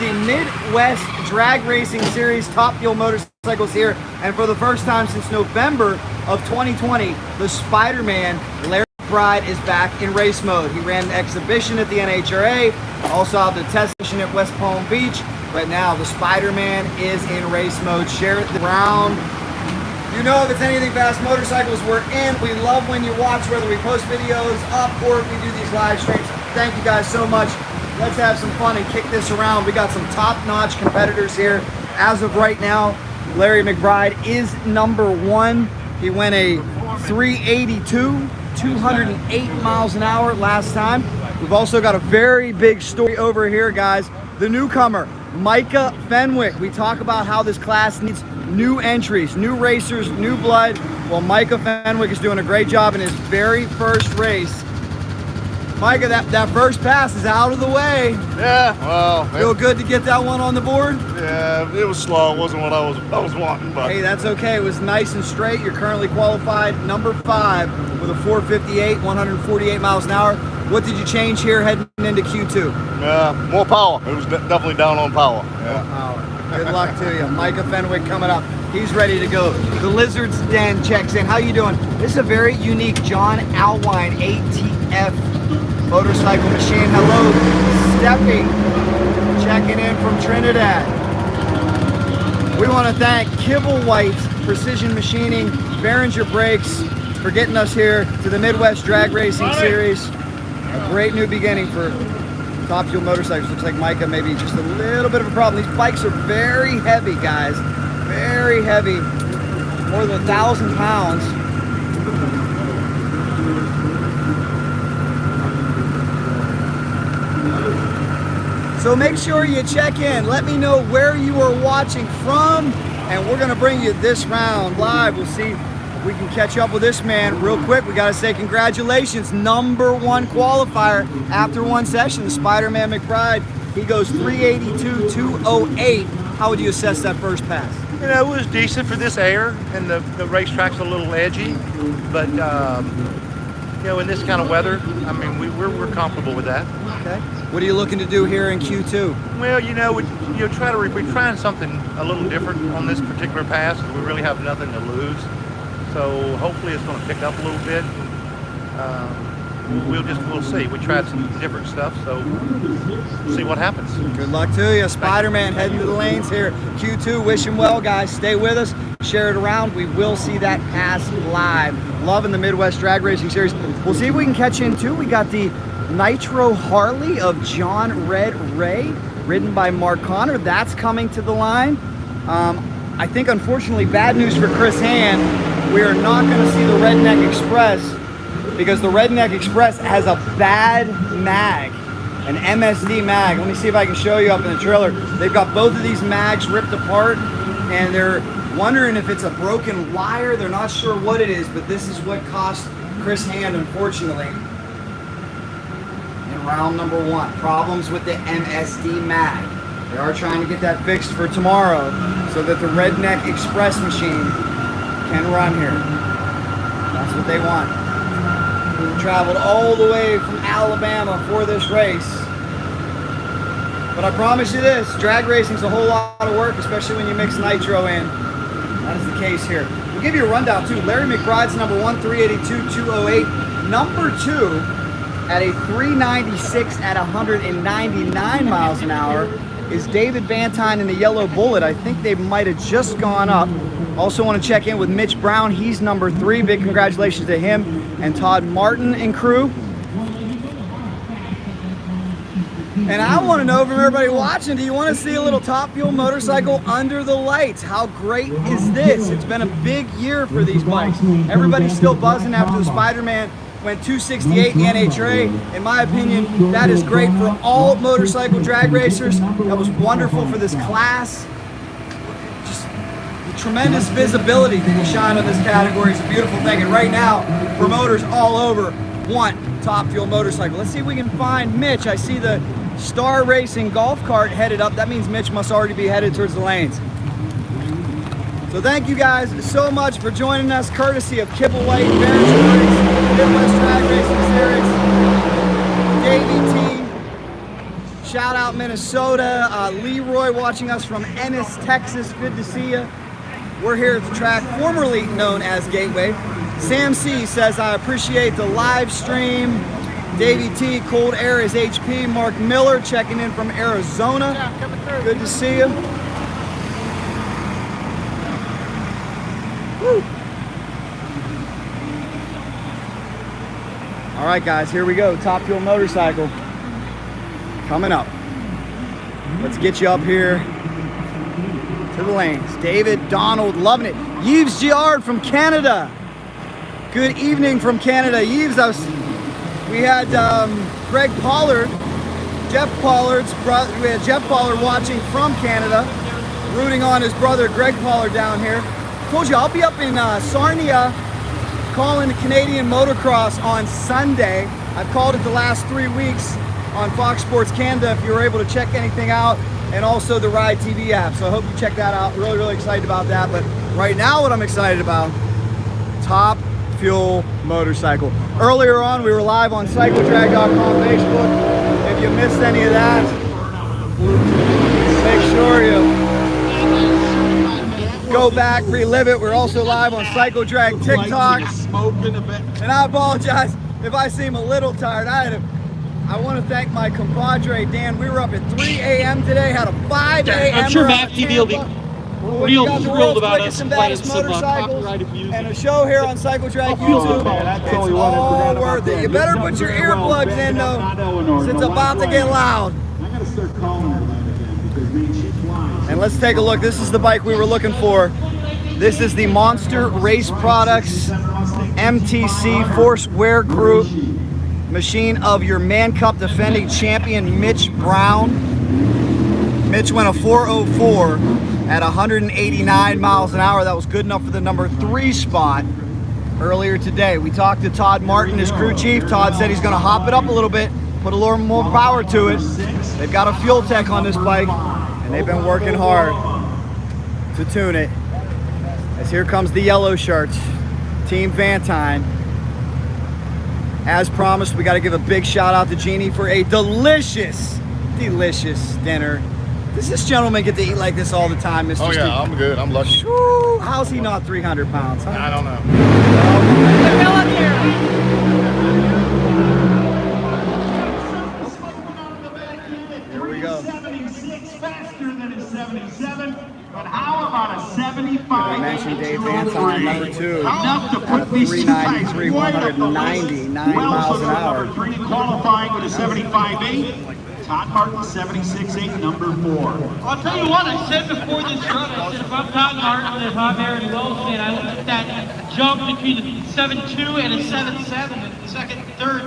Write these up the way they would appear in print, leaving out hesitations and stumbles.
the Midwest Drag Racing Series. Top Fuel Motorcycles here, and for the first time since November of 2020, the Spider-Man, Larry McBride, is back in race mode. He ran the exhibition at the NHRA, also had the test session at West Palm Beach, but now the Spider-Man is in race mode. Share it around. You know, if it's anything fast motorcycles, we're in. We love when you watch, whether we post videos up or if we do these live streams. Thank you guys so much. Let's have some fun and kick this around. We got some top-notch competitors here. As of right now, Larry McBride is #1. He went a 382, 208 miles an hour last time. We've also got a very big story over here, guys. The newcomer, Micah Fenwick. We talk about how this class needs new entries, new racers, new blood. Well, Micah Fenwick is doing a great job in his very first race. Micah, that first pass is out of the way. Yeah, well, feel good to get that one on the board? Yeah, it was slow. It wasn't what I was wanting, but hey, that's okay. It was nice and straight. You're currently qualified #5 with a 458, 148 miles an hour. What did you change here heading into Q2? More power. It was definitely down on power. Yeah. More power. Good luck to you. Micah Fenwick coming up. He's ready to go. The Lizard's Den checks in. How you doing? This is a very unique John Alwine ATF motorcycle machine. Hello, Steffi, checking in from Trinidad. We want to thank Kibblewhite Precision Machining, Behringer Brakes for getting us here to the Midwest Drag Racing Series. A great new beginning for Top Fuel Motorcycles. Looks like Micah maybe just a little bit of a problem. These bikes are very heavy, guys. Very heavy. More than 1,000 pounds. So make sure you check in. Let me know where you are watching from, and we're gonna bring you this round live. We'll see if we can catch up with this man real quick. We gotta say congratulations, #1 qualifier after one session, the Spider-Man McBride. He goes 382, 208. How would you assess that first pass? You know, it was decent for this air, and the racetrack's a little edgy, but you know, in this kind of weather, I mean, we're comfortable with that. Okay. What are you looking to do here in Q2? Well, you know, we're trying something a little different on this particular pass. We really have nothing to lose, so hopefully it's going to pick up a little bit. We'll see. We tried some different stuff, so we'll see what happens. Good luck to you. Spider-Man heading to the lanes here. Q2, wish him well, guys. Stay with us. Share it around. We will see that pass live. Loving the Midwest Drag Racing Series. We'll see if we can catch in too. We got the Nitro Harley of John Red Ray, ridden by Mark Connor. That's coming to the line. I think, unfortunately, bad news for Chris Hand. We are not going to see the Redneck Express, because the Redneck Express has a bad mag, an MSD mag. Let me see if I can show you up in the trailer. They've got both of these mags ripped apart, and they're wondering if it's a broken wire. They're not sure what it is, but this is what cost Chris Hand, unfortunately, in round #1. Problems with the MSD mag. They are trying to get that fixed for tomorrow so that the Redneck Express machine can run here. That's what they want. We traveled all the way from Alabama for this race. But I promise you this, drag racing's a whole lot of work, especially when you mix nitro in. That is the case here. We'll give you a rundown too. Larry McBride's #1, 382, 208. #2 at a 396 at 199 miles an hour is David Vantine in the Yellow Bullet. I think they might have just gone up. Also want to check in with Mitch Brown. He's #3. Big congratulations to him and Todd Martin and crew. And I want to know from everybody watching, do you want to see a little Top Fuel motorcycle under the lights? How great is this? It's been a big year for these bikes. Everybody's still buzzing after the Spider-Man went 268 in the NHRA. In my opinion, that is great for all motorcycle drag racers. That was wonderful for this class. Just the tremendous visibility that you shine on this category is a beautiful thing. And right now, promoters all over want Top Fuel motorcycle. Let's see if we can find Mitch. I see the Star Racing golf cart headed up. That means Mitch must already be headed towards the lanes. So thank you guys so much for joining us, courtesy of Kibblewhite, Behringer Brakes, Midwest Drag Racing Series, Davey T, Shout out Minnesota. Leroy watching us from Ennis, Texas. Good to see you. We're here at the track formerly known as Gateway. Sam C says, I appreciate the live stream. Davey T, Cold Air is HP. Mark Miller checking in from Arizona. Good to see you. Woo. All right, guys, here we go. Top Fuel Motorcycle coming up. Let's get you up here to the lanes. David Donald loving it. Yves Giard from Canada. Good evening from Canada. Yves, we had Greg Pollard, Jeff Pollard's brother. We had Jeff Pollard watching from Canada, rooting on his brother Greg Pollard down here. Told you I'll be up in Sarnia calling the Canadian motocross on Sunday. I've called it the last 3 weeks on Fox Sports Canada if you were able to check anything out, and also the Ride TV app. So I hope you check that out. Really, really excited about that. But right now what I'm excited about, Top Fuel Motorcycle. Earlier on, we were live on CycleDrag.com Facebook. If you missed any of that, make sure you go back, relive it. We're also live on CycleDrag TikTok. And I apologize if I seem a little tired. I want to thank my compadre Dan. We were up at 3 a.m. today, had a 5 a.m. I'm sure Matt TV will be real thrilled about us playing some copyrighted music. And a show here on CycleDrag YouTube. It's all worth it. You better put your earplugs in though, since it's about to get loud. And let's take a look. This is the bike we were looking for. This is the Monster Race Products MTC Force Wear Group machine of your Man Cup defending champion Mitch Brown. Mitch went a 4:04 at 189 miles an hour. That was good enough for the number 3 spot earlier today. We talked to Todd Martin, his crew chief. Todd said he's going to hop it up a little bit, put a little more power to it. They've got a fuel tech on this bike, and they've been working hard to tune it. As here comes the yellow shirts, Team Vantine. As promised, we got to give a big shout out to Jeannie for a delicious, delicious dinner. Does this gentleman get to eat like this all the time, Mr. Oh, Steve? yeah, I'm good. I'm lucky. Woo, how's he not 300 pounds? Huh? I don't know. Here we go. 76 faster than his 77, but how about a 75? I mentioned Dave Vantine, number 2. Enough to At a put these two guys 393, right up the list. 199 miles an hour. Number 3 qualifying with a 75.8. Todd Martin, 76.8, number 4. I'll tell you what, I said before this run, I said if I'm Todd Martin, if I'm Aaron Wilson, I looked at that jump between a 7.2 and a 7.7 in second and third.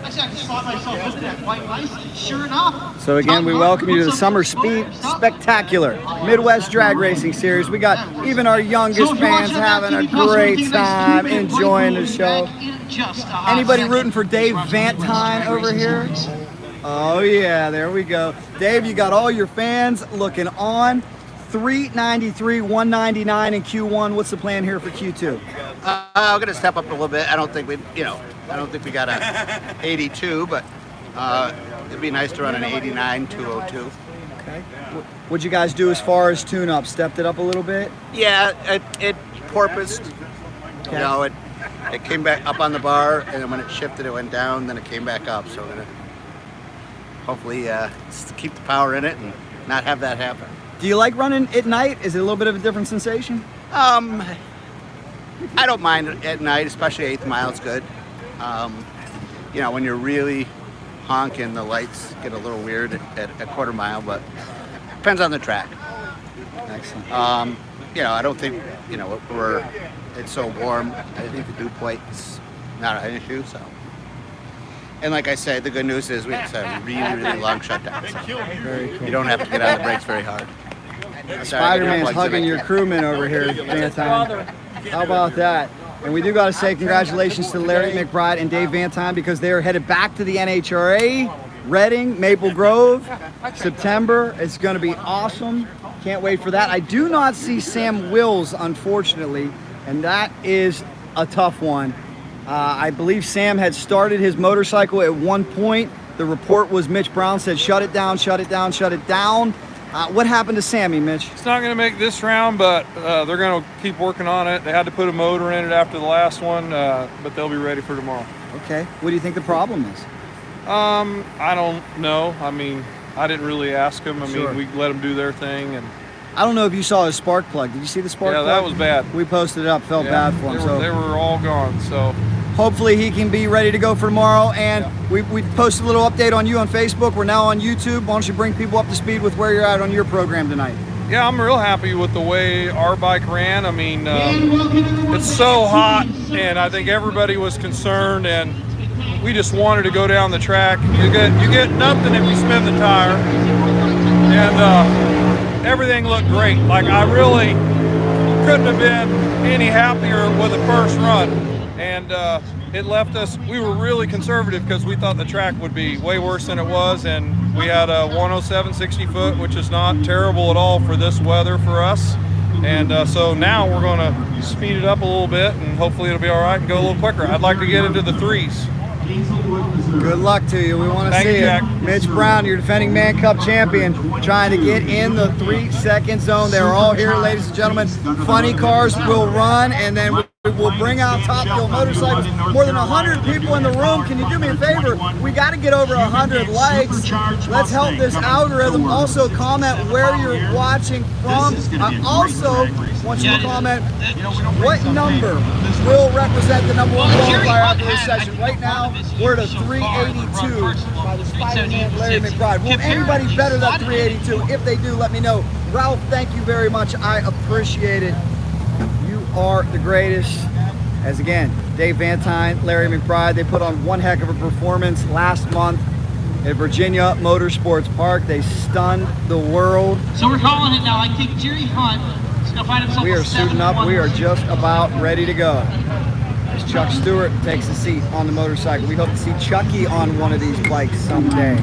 I just thought myself looking at quite nicely. Sure enough. So again, we welcome you to the Summer Speed Spectacular Midwest Drag Racing Series. We got even our youngest fans having a great time enjoying the show. Anybody rooting for Dave Vantine over here? Oh yeah, there we go. Dave, you got all your fans looking on. 393, 199 in Q1. What's the plan here for Q2? I'm gonna step up a little bit. I don't think we got a 82, but it'd be nice to run an 89, 202. Okay. What'd you guys do as far as tune-up? Stepped it up a little bit? Yeah, it porpoised. You know, it came back up on the bar, and then when it shifted, it went down. Then it came back up. So we're gonna hopefully just keep the power in it and not have that happen. Do you like running at night? Is it a little bit of a different sensation? I don't mind at night, especially 8th mile. It's good. You know, when you're really honking, the lights get a little weird at a quarter mile, but depends on the track. Excellent. You know, I don't think, you know, it's so warm. I think the dew point's not an issue, so. And like I said, the good news is we have a really, really long shutdown. So Very cool. you don't have to get on the brakes very hard. Spiderman's hugging your crewman over here, Vantine. How about that? And we do got to say congratulations to Larry McBride and Dave Vantine because they're headed back to the NHRA, Reading, Maple Grove, September. It's going to be awesome. Can't wait for that. I do not see Sam Wills, unfortunately, and that is a tough one. I believe Sam had started his motorcycle at one point, The report was Mitch Brown said, shut it down, shut it down, shut it down. What happened to Sammy, Mitch? It's not going to make this round, but they're going to keep working on it. They had to put a motor in it after the last one, but they'll be ready for tomorrow. Okay. What do you think the problem is? I don't know. I mean, I didn't really ask them. I Sure. mean, we let them do their thing. And I don't know if you saw his spark plug. Did you see the spark plug? yeah, that was bad. We posted it up. Felt Yeah, bad for him. they were all gone. So hopefully he can be ready to go for tomorrow. And we posted a little update on you on Facebook. We're now on YouTube. Why don't you bring people up to speed with where you're at on your program tonight? yeah, I'm real happy with the way our bike ran. I mean, it's so hot, and I think everybody was concerned, and we just wanted to go down the track. You get nothing if you spin the tire, and everything looked great. Like, I really couldn't have been any happier with the first run, and it left us, we were really conservative because we thought the track would be way worse than it was, and we had a 107 60 foot, which is not terrible at all for this weather for us. And so now we're going to speed it up a little bit, and hopefully it'll be all right and go a little quicker. I'd like to get into the threes. Good luck to you. We want to Thank see you, it. Jack. Mitch Brown, your defending Man Cup champion, trying to get in the 3-second zone. They're all here, ladies and gentlemen. Funny cars will run, and then we'll bring out Top Fuel motorcycles. More than 100 people in the room. Can you do me a favor? We got to get over 100 likes. Let's help this algorithm. Also, comment where you're watching from. I also want you to comment what number will represent the number one qualifier after this session. Right now, we're at a 382 by the Spiderman Larry McBride. Will anybody better that 382? If they do, let me know. Ralph, thank you very much. I appreciate it. You are the greatest. As again, Dave Vantine, Larry McBride, they put on one heck of a performance last month at Virginia Motorsports Park. They stunned the world. So we're calling it now. I think Jerry Hunt is going to find himself We are a suiting up. 7-1. We are just about ready to go. As Chuck Stewart takes a seat on the motorcycle. We hope to see Chucky on one of these bikes someday.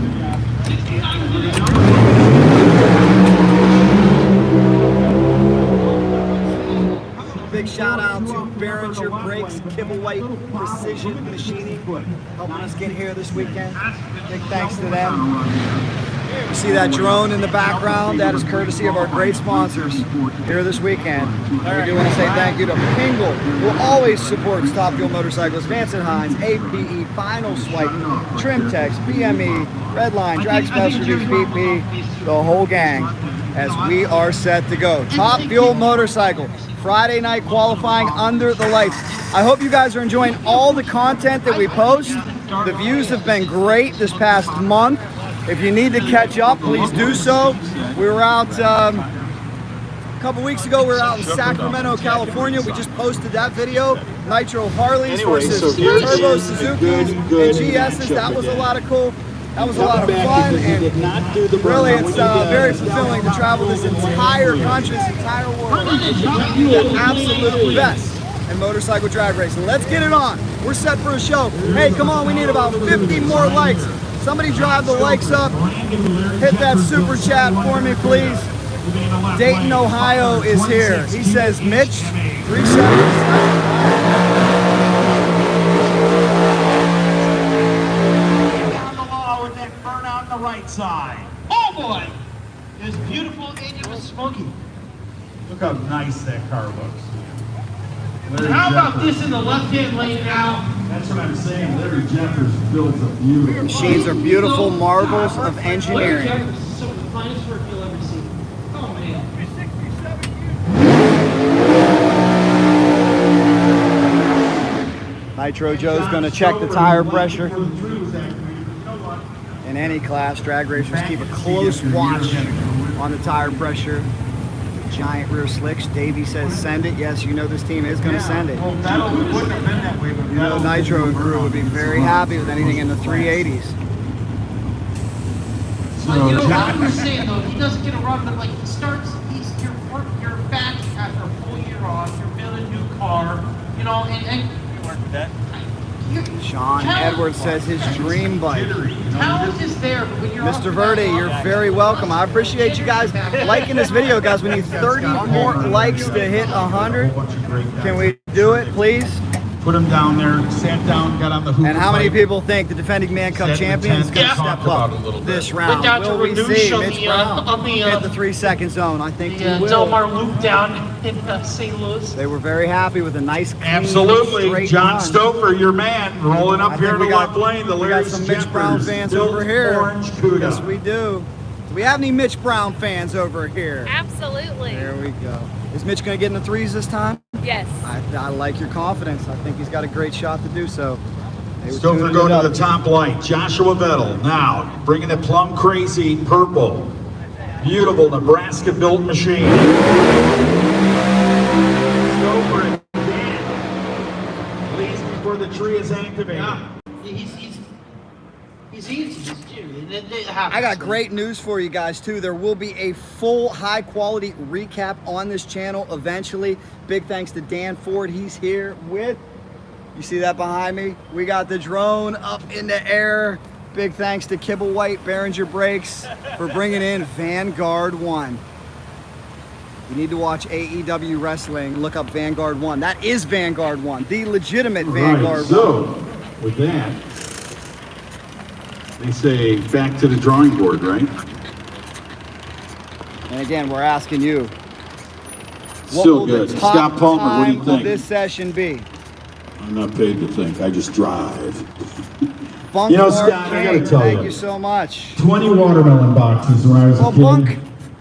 Big shout out to Behringer Brakes, Kibblewhite Precision Machining, helping us get here this weekend. Big thanks to them. You see that drone in the background? That is courtesy of our great sponsors here this weekend. And we do want to say thank you to Pingle, who always supports Top Fuel Motorcycles, Vance & Hines, APE, Final Swipe, Trimtex, BME, Redline, Drag Specialties, VP, the whole gang, as we are set to go. Top Fuel Motorcycle, Friday night qualifying under the lights. I hope you guys are enjoying all the content that we post. The views have been great this past month. If you need to catch up, please do so. We were out a couple weeks ago. We were out in Sacramento, California. We just posted that video. Nitro Harleys versus Turbo Suzuki's and GS's. That was a lot of cool. That was a lot of fun, and really it's very fulfilling to travel this entire country, this entire world, the absolute best in motorcycle drag racing. Let's get it on. We're set for a show. Hey, come on, we need about 50 more likes. Somebody drive the likes up. Hit that super chat for me, please. Dayton, Ohio is here. He says, Mitch, 3 seconds. Right side. Oh boy! It was beautiful and it was smoky. Look how nice that car looks. Larry How about Jeffers. this in the left-hand lane now? That's what I'm saying. Larry Jeffers built a beautiful. Machines are beautiful marvels of engineering. Larry Jeffers is some of the finest work you'll ever see. Oh man. Nitro Joe's going to check the tire pressure. In any class, drag racers keep a close watch on the tire pressure. Giant rear slicks. Davey says send it. Yes, you know this team is going to send it. You know Nitro and crew would be very happy with anything in the 380s. But you know, like you were saying though, he doesn't get a run, but like he starts, you're back after a full year off, you're building a new car, you know, and Sean Edwards says his dream bike. talent is there, but when you're Mr. Verde, you're very welcome. I appreciate you guys liking this video, guys. We need 30 more likes to hit 100. Can we do it, please? put him down there, sat down, got on the hoop. And how many people think the defending Man Cup champion is going to step up this round? Went down Will to we Renouche see on Mitch the, Brown on the, hit the 3-second zone? I think he the will. Del Mar loop down in St. Louis. They were very happy with a nice, clean, Absolutely. straight John run. Stouffer, your man, rolling up I here think in the we got- left lane. The we got Larry's some Mitch Brown Jeffers, fans built over here. Orange Cuda. Yes, we do. Do we have any Mitch Brown fans over here? Absolutely. There we go. Is Mitch going to get in the threes this time? Yes. I like your confidence. I think he's got a great shot to do so. They were Stouffer tuning going it to up. the top light. Joshua Vettel now bringing the plum crazy purple. Beautiful Nebraska built machine. Stouffer again. Please before the tree is activated. He's easy. I got great news for you guys too. There will be a full high quality recap on this channel eventually. Big thanks to Dan Ford. He's here with, you see that behind me? We got the drone up in the air. Big thanks to Kibble White, Behringer Brakes for bringing in Vanguard 1. You need to watch AEW Wrestling. Look up Vanguard 1. That is Vanguard 1, the legitimate Vanguard 1. So, with that, they say back to the drawing board, right? And again, we're asking you, what Still will good. the top Scott Palmer, what do you time think? of this session be? I'm not paid to think. I just drive. Bunk You know, Mark Scott, I King, gotta tell thank you. you so much. 20 watermelon boxes when I was Well, a kid. Bunk-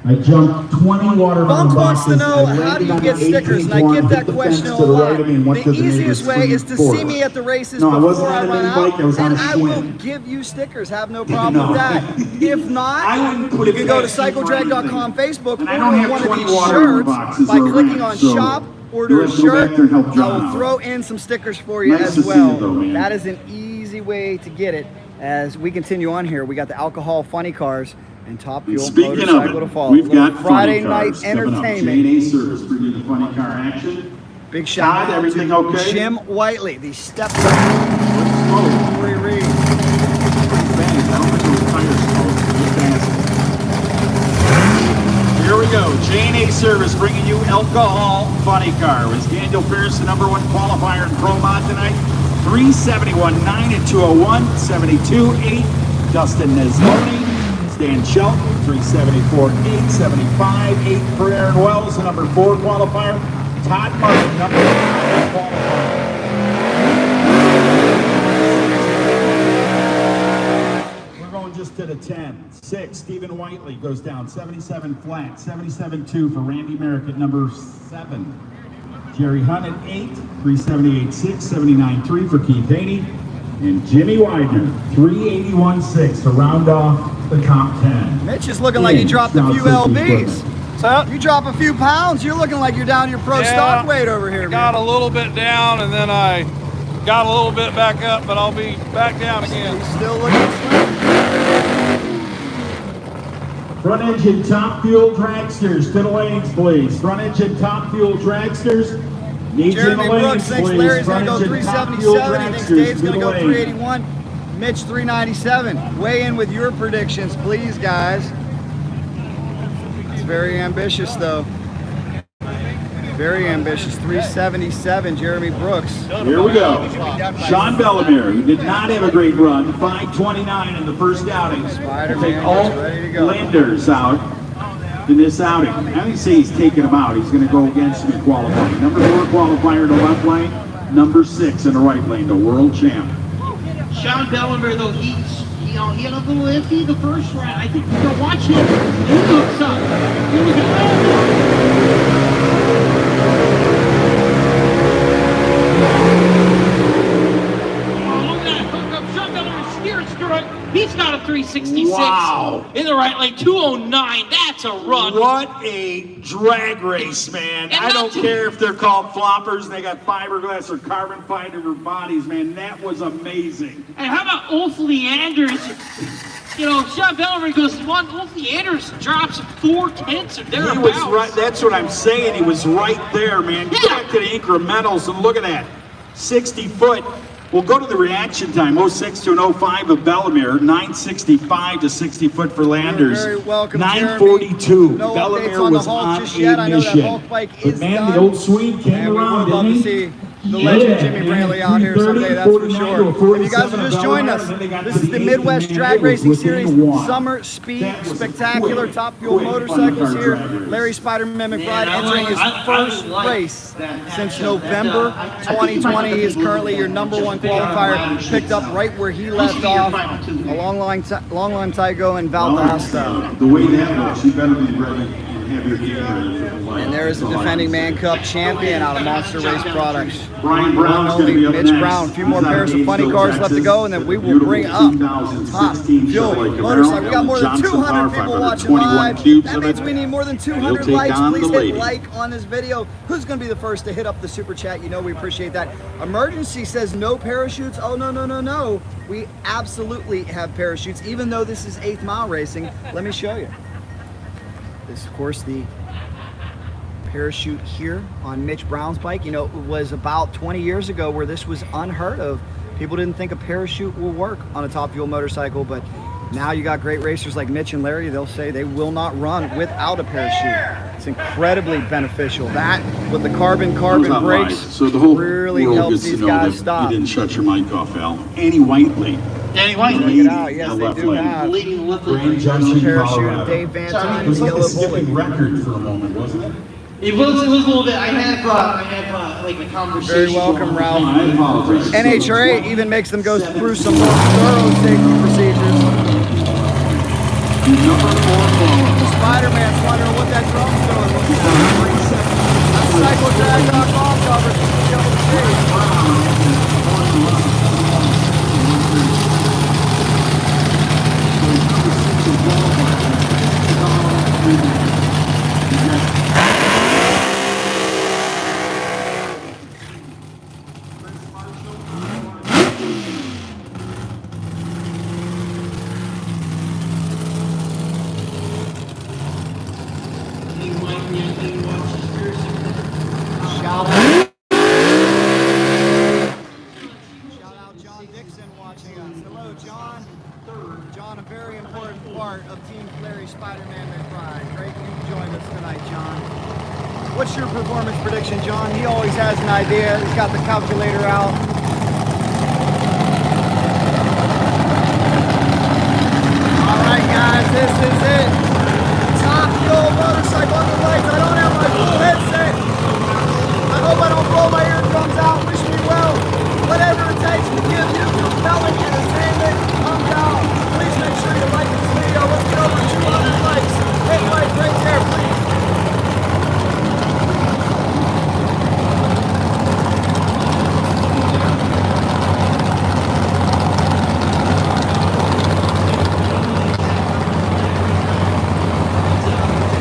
I jumped 20 watermelon Bunk wants boxes. to know, I how do landed you on get the stickers? And I 18th get one, that hit the question fence a to the lot. right of me and went The to the easiest neighbor's way free is to forest. see me at the races No, I before wasn't I on an run e-bike, out, I was on and a I will Schwinn. give you stickers. Have no problem No. with that. If not, I wouldn't put you it can go to past you for cycledrag.com Facebook, And I don't order have one of 20 these watermelon shirts boxes by or clicking rent, on so shop, you'll order a have to go shirt. back there and help I John will out. throw in some stickers for you Nice as to see well. you, though, man. That is an easy way to get it. As we continue on here, we got the alcohol funny cars and Top Fuel Speaking motorcycle to of follow. it, we've got Friday funny night cars coming up. entertainment. J&A Service bringing the funny car action. Big shout Todd, out everything to okay? Jim Whiteley, the step Smoke. Corey Reed. Bang. I don't think those tires smoke. Just asking. Here we go. J&A Service bringing you alcohol funny car. Was Daniel Pierce the #1 qualifier in Pro Mod tonight? 371.9 at 201, 72.8. Dustin Nesmoni, Stan Shelton, 374.8, 75.8 for Aaron Wells, the #4 qualifier. Todd Martin, #5 qualifier. We're going just to the 10. 6, Stephen Whiteley goes down, 77 flat, 77.2 for Randy Merrick at #7. Jerry Hunt at 8, 378.6, 79.3 for Keith Haney. And Jimmy Widener, 381.6 to round off the top 10. Mitch is looking like he dropped a few LBs. You drop a few pounds, you're looking like you're down your pro stock weight over here, Got man. a little bit down and then I got a little bit back up, but I'll be back down again. Still looking slim. Front engine top fuel dragsters to the lanes, please. Front engine top fuel dragsters. Needs in Jeremy the lanes, Brooks thinks please. Larry's Front going to go engine top fuel 377. He thinks dragsters Dave's to going to the go lanes. 381. Mitch 397. Weigh in with your predictions, please, guys. It's very ambitious, though. Very ambitious. 377, Jeremy Brooks. Here we go. Sean Bellemere, who did not have a great run, 5:29 in the first outing. Spiderman Take is all ready to go. Landers out in this outing. I didn't say he's taking them out. He's going to go against him in qualifying. #4 qualifier in the left lane. #6 in the right lane, the world champ. Sean Bellemere, though, he had a little iffy the first round. I think you're gonna watch him. He looks up. He looks up. Oh, look at that hookup. Sean Bellemere steers through it. He's got a 366 Wow. in the right lane. 209. That's a run. What a drag race, man. And I don't not to- care if they're called floppers, they got fiberglass or carbon fiber bodies, man. That was amazing. And how about Ulf Leanders? You know, Sean Bellemere goes one. Ulf Leanders drops 4/10 or He thereabouts. was right, that's what I'm saying. He was right there, man. Go Yeah. back to the incrementals and look at that. 60 foot. We'll go to the reaction time. 06 to an 05 of Bellemere. 965 to 60 foot for Landers. You're very welcome, 942. Jeremy. No updates Bellemere on the was Hulk on just yet. a I know that mission. Hulk bike But is man, done. the old Swede came And we around, would love didn't to he? see the legend Jimmy Brantley out here someday, that's for sure. If you guys are just joining us, this is the Midwest Drag Racing Series Summer Speed Spectacular Top Fuel Motorcycles here. Larry Spiderman McBride entering his first race since November 2020. He is currently your #1 qualifier, picked up right where he left off, a long time ago in Valdosta. The way that looks, you better be ready and have your game ready. And there is the defending Man Cup champion out of Monster Race Products. Brian Brown's going to be up Mitch next. Brown. A few more He's out pairs of of funny Gainesville, cars left to go, and then we will bring up top fuel motorcycle. We got more than 200 people watching live. That means we need more than 200 likes. Please hit like on this video. Who's going to be the first to hit up the super chat? You know we appreciate that. Emergency says no parachutes. Oh, no. We absolutely have parachutes, even though this is 8th mile racing. Let me show you. This, of course, the parachute here on Mitch Brown's bike. You know, it was about 20 years ago where this was unheard of. People didn't think a parachute will work on a top fuel motorcycle, but now you got great racers like Mitch and Larry. They'll say they will not run without a parachute. It's incredibly beneficial. That with the carbon brakes, so the whole really world helps gets these to know guys that stop. You didn't shut your mic off, Al. Annie Whiteley. Danny White. Check it out. Yes, they do have Leading with Grand the. Junction, parachute. Colorado. Dave It Vantine, was like Yellow a skipping Bullet. record for a moment, wasn't it? It was a little bit. I had like a conversation. Very welcome, Ralph. I apologize. NHRA even makes them go through some more thorough safety procedures. Number 4. Spider-Man's wondering what that drum's doing. That's CycleDrag.com coverage. You'll be able to see. Shout out John Dixon watching us. Hello, John. John, a very important part of Team Larry Spiderman McBride. Great you joined us tonight, John. What's your performance prediction, John? He always has an idea. He's got the calculator out. All right, guys, this is it. Top fuel motorcycle on the lights. I don't have my full headset. I hope I don't blow my eardrums out. Wish me well. Whatever it takes to give you compelling entertainment, I'm down. Please make sure you like this video. Let's get over 200 likes. Hit like right there, please.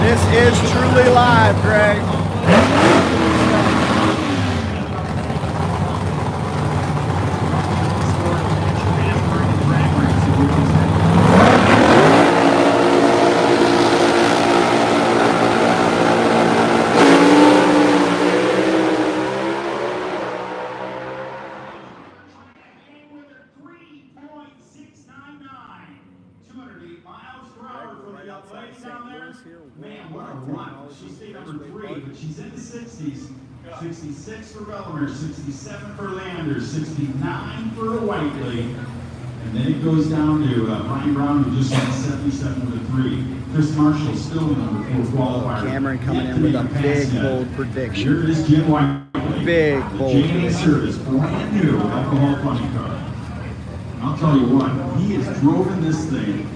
This is truly live, Greg. Man, what a run. She stayed number 3, but she's in the 60s. 66 for Bellamere, 67 for Lander, 69 for Whiteley. And then it goes down to Brian Brown, who just went 77 with a 3. Chris Marshall still the number 4 qualifier. Cameron coming in with a big, bold prediction. Here is Jim Whiteley. Big, bold J&A prediction. Service, brand new alcohol funny car. And I'll tell you what, he has driven this thing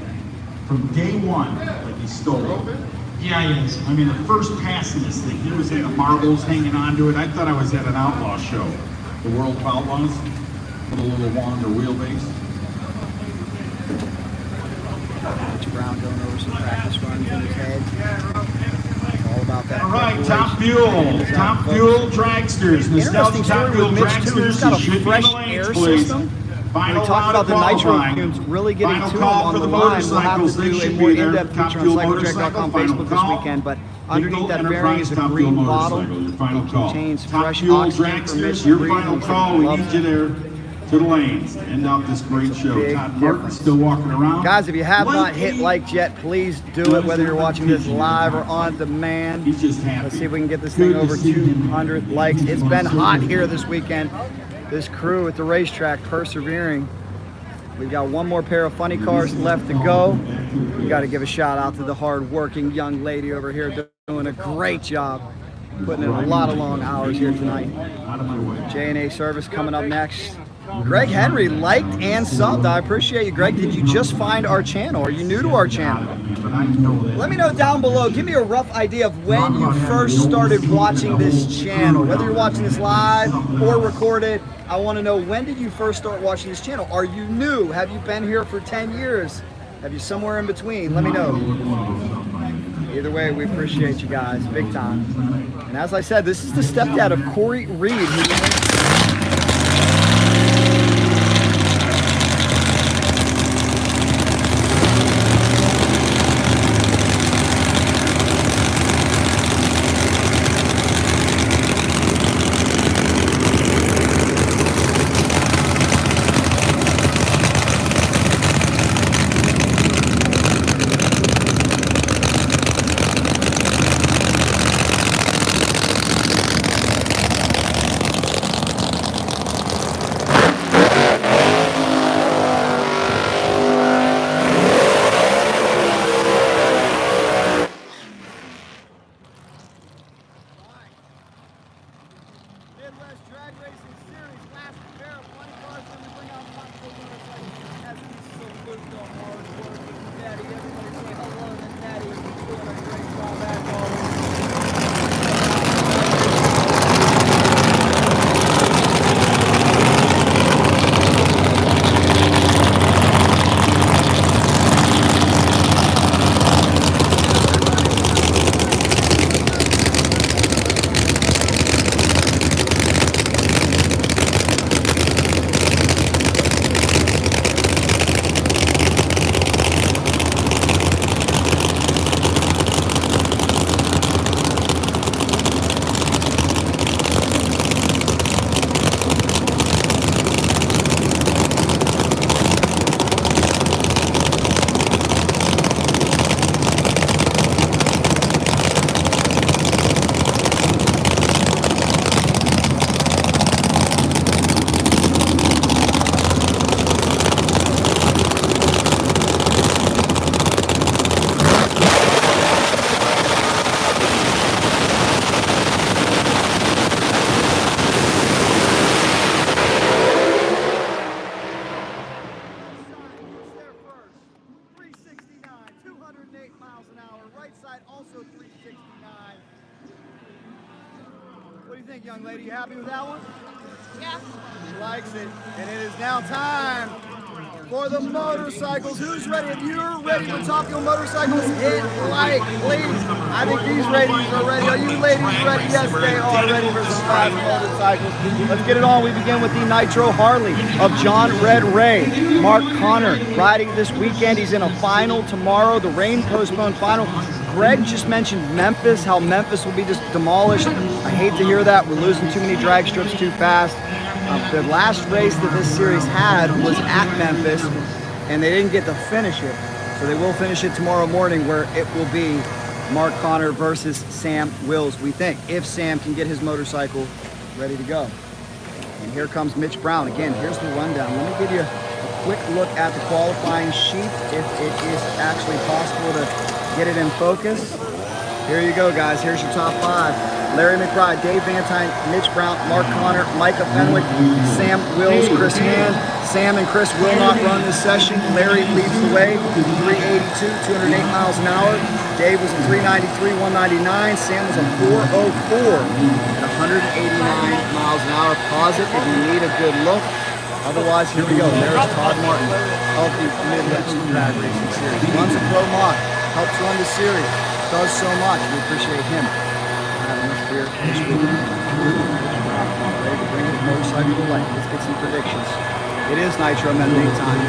from day one like he stole it. Yeah, he is. I mean, the first pass in this thing, he was at the marbles hanging onto it. I thought I was at an outlaw show. The World of Outlaws, with a little Wander wheelbase. Mitch Brown going over some practice runs in his head. All about that. All right, Top Fuel Dragsters. Nostalgic Top Fuel Dragsters. He's got a Should be fresh the lanes, air please. system. Final We talked about the nitro fumes really getting to them on the line. We'll have to do a more in-depth feature on CycleDrag.com Facebook this weekend, but underneath that fairing is a green bottle. It contains fresh oxygen for Mitch. Your final call, we need you there. to the lanes to end off this great show. big Todd Martin difference. still walking around. Guys, if you have not hit like yet, please do it, whether you're watching this live or on demand. He's just happy. Let's see if we can get this thing Good to over see him. 200 likes. It's been hot here this weekend. This crew at the racetrack persevering. We've got one more pair of funny cars left to go. We got to give a shout out to the hard-working young lady over here doing a great job, putting in a lot of long hours here tonight. J&A service coming up next. Greg Henry liked and subbed. I appreciate you, Greg. Did you just find our channel? Are you new to our channel? Let me know down below. Give me a rough idea of when you first started watching this channel. Whether you're watching this live or recorded, I want to know, when did you first start watching this channel? Are you new? Have you been here for 10 years? Have you somewhere in between? Let me know. Either way, we appreciate you guys big time. And as I said, this is the stepdad of Corey Reed, who young lady, you happy with that one? Yeah. She likes it. And it is now time for the motorcycles. Who's ready? If you're ready for Top Fuel Motorcycles, hit like, please. I think these ladies are ready. Are you ladies ready? Yes, they are ready for some fast motorcycles. Let's get it on. We begin with the Nitro Harley of John Red Ray. Mark Connor riding this weekend. He's in a final tomorrow. The rain postponed final. Greg just mentioned Memphis, how Memphis will be just demolished. I hate to hear that. We're losing too many drag strips too fast. The last race that this series had was at Memphis, and they didn't get to finish it. So they will finish it tomorrow morning, where it will be Mark Connor versus Sam Wills, we think, if Sam can get his motorcycle ready to go. And here comes Mitch Brown. Again, here's the rundown. Let me give you a quick look at the qualifying sheet, if it is actually possible to get it in focus. Here you go, guys. Here's your top five. Larry McBride, Dave Vantine, Mitch Brown, Mark Connor, Micah Fenwick, Sam Wills, Chris Hand. Sam and Chris will not run this session. Larry leads the way, 382, 208 miles an hour. Dave was a 393, 199. Sam was a 404 at 189 miles an hour. Pause it if you need a good look. Otherwise, here we go. There's Todd Martin of the Midwest Drag Racing Series. Runs a pro mod, helps run the series, does so much. We appreciate him having us here this week. Ready to bring his motorcycle to life. Let's get some predictions. It is Nitro MMA time.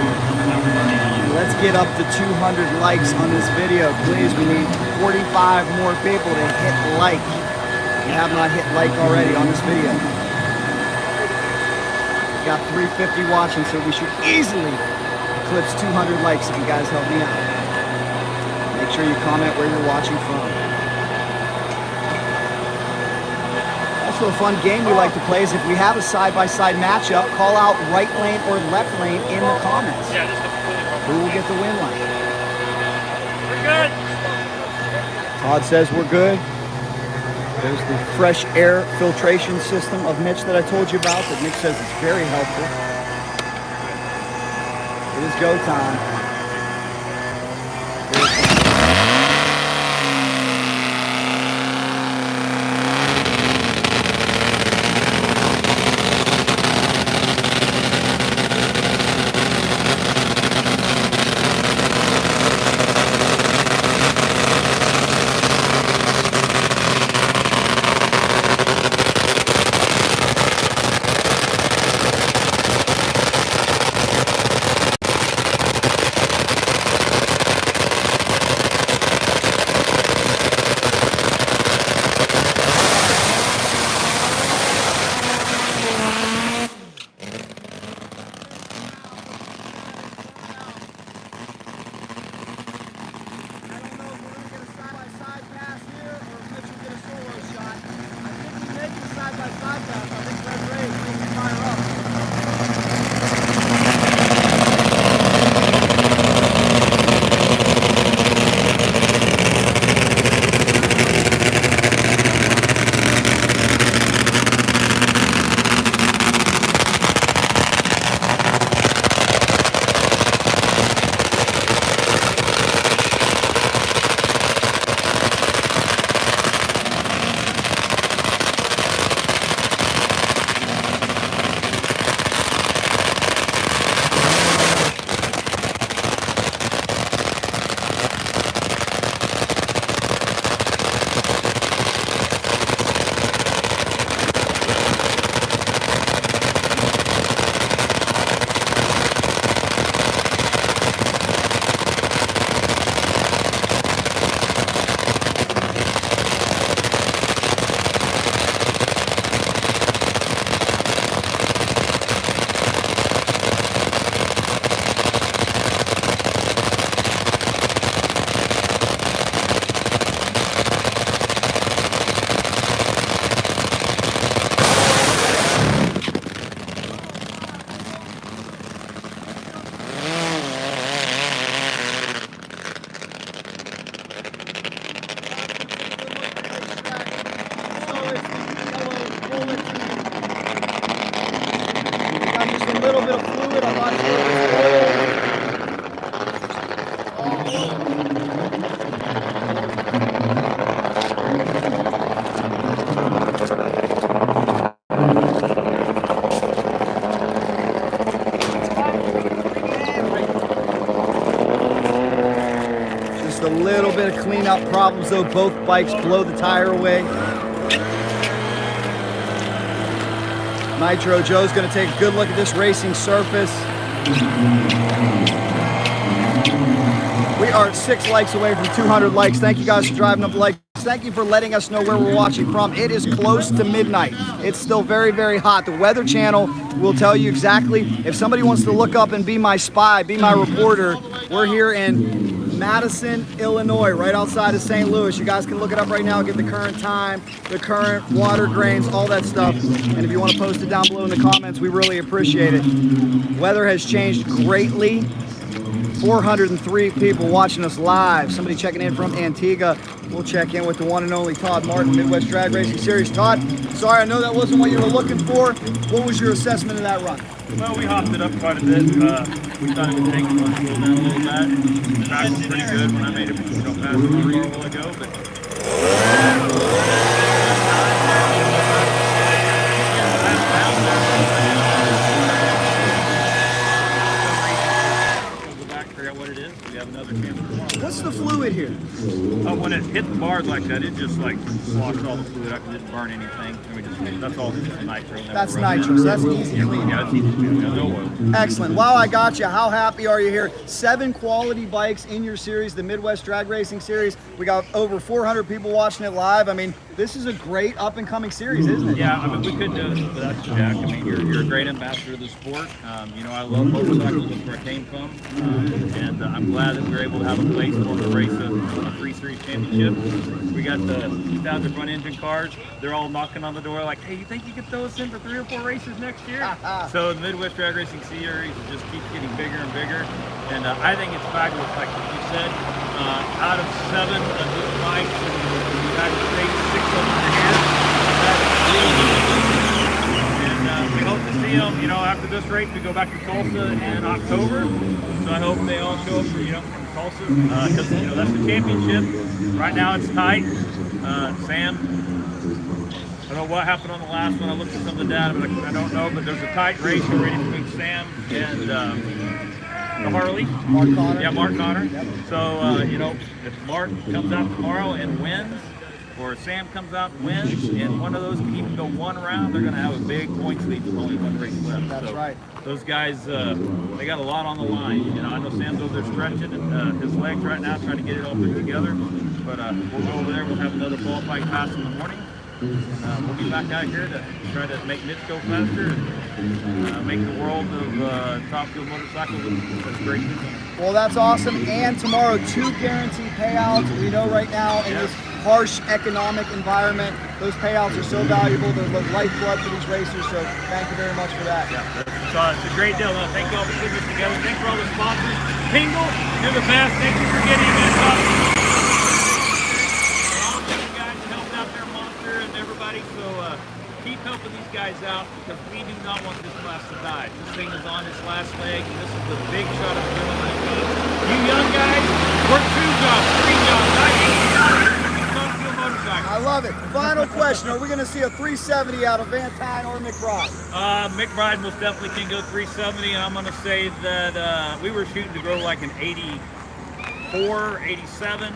Let's get up to 200 likes on this video. Please, we need 45 more people to hit like. If you have not hit like already on this video. We got 350 watching, so we should easily eclipse 200 likes if you guys help me out. Make sure you comment where you're watching from. Also, a fun game we like to play is if we have a side-by-side matchup, call out right lane or left lane in the comments. Who will get the win line? We're good. Todd says we're good. There's the fresh air filtration system of Mitch that I told you about that Mitch says is very helpful. It is go time. Cleanup problems though, both bikes blow the tire away. Nitro Joe's going to take a good look at this racing surface. We are 6 likes away from 200 likes. Thank you guys for driving up the likes. Thank you for letting us know where we're watching from. It is close to midnight. It's still very, very hot. The Weather Channel will tell you exactly. If somebody wants to look up and be my spy, be my reporter, we're here in Madison, Illinois, right outside of St. Louis. You guys can look it up right now, get the current time, the current water grains, all that stuff. And if you want to post it down below in the comments, we really appreciate it. Weather has changed greatly. 403 people watching us live. Somebody checking in from Antigua. We'll check in with the one and only Todd Martin, Midwest Drag Racing Series. Todd, sorry, I know that wasn't what you were looking for. What was your assessment of that run? Well, we hopped it up quite a bit. We thought it would take the fuel down a little bit. The track was pretty good when I made it past the car a while ago, but What's the fluid here? Oh, when it hit the bars like that, it just like sloshed all the fluid up and didn't burn anything. And we just, that's all just nitro. That's nitro, so that's easy clean. Yeah, it's easy clean. No oil. Excellent. While I got you, how happy are you here? 7 quality bikes in your series, the Midwest Drag Racing Series. We got over 400 people watching it live. I mean, this is a great up-and-coming series, isn't it? Yeah, I mean, we couldn't do this without you, Jack. I mean, you're a great ambassador of the sport. You know, I love motorcycles. That's where I came from. And I'm glad that we were able to have a place for the race a 3 Series championship. We got the 2000 front engine cars. They're all knocking on the door like, hey, you think you could throw us in for 3 or 4 races next year? So the Midwest Drag Racing Series just keeps getting bigger and bigger. And I think it's fabulous, like you said. Out of 7 of these bikes in the United States, 6 of them are here. And we hope to see them, you know, after this race. We go back to Tulsa in October. So I hope they all show up for, you know, from Tulsa. Because, you know, that's the championship. Right now it's tight. Sam, I don't know what happened on the last one. I looked at some of the data, but I don't know. But there's a tight race already between Sam and Harley. Mark Connor. Yeah, Mark Connor. Yep. So, you know, if Mark comes out tomorrow and wins, or Sam comes out and wins, and one of those can even go 1 round, they're going to have a big points lead with only 1 race left. That's so right. Those guys, they got a lot on the line. You know, I know Sam's over there stretching his legs right now, trying to get it all put together. But we'll go over there. We'll have another qualifying pass in the morning. We'll be back out here to try to make Mitch go faster and make the world of top fuel motorcycles as great as can. Well, that's awesome. And tomorrow, 2 guaranteed payouts. We know right now in this harsh economic environment, those payouts are so valuable. They're the lifeblood for these racers. So thank you very much for that. Yeah, it's a great deal. No, thank you all for putting this together. Thanks for all the sponsors. Tingle, you're the best. Thank you for getting this up. All the guys that helped out their monster and everybody. So keep helping these guys out because we do not want this class to die. This thing is on its last leg, and this is the big shot of the you young guys, work 2 jobs, 3 jobs, 9 motorcycles. I love it. Final question. Are we going to see a 370 out of Vantine or McBride? McBride most definitely can go 370, and I'm going to say that we were shooting to go like an 84, 87,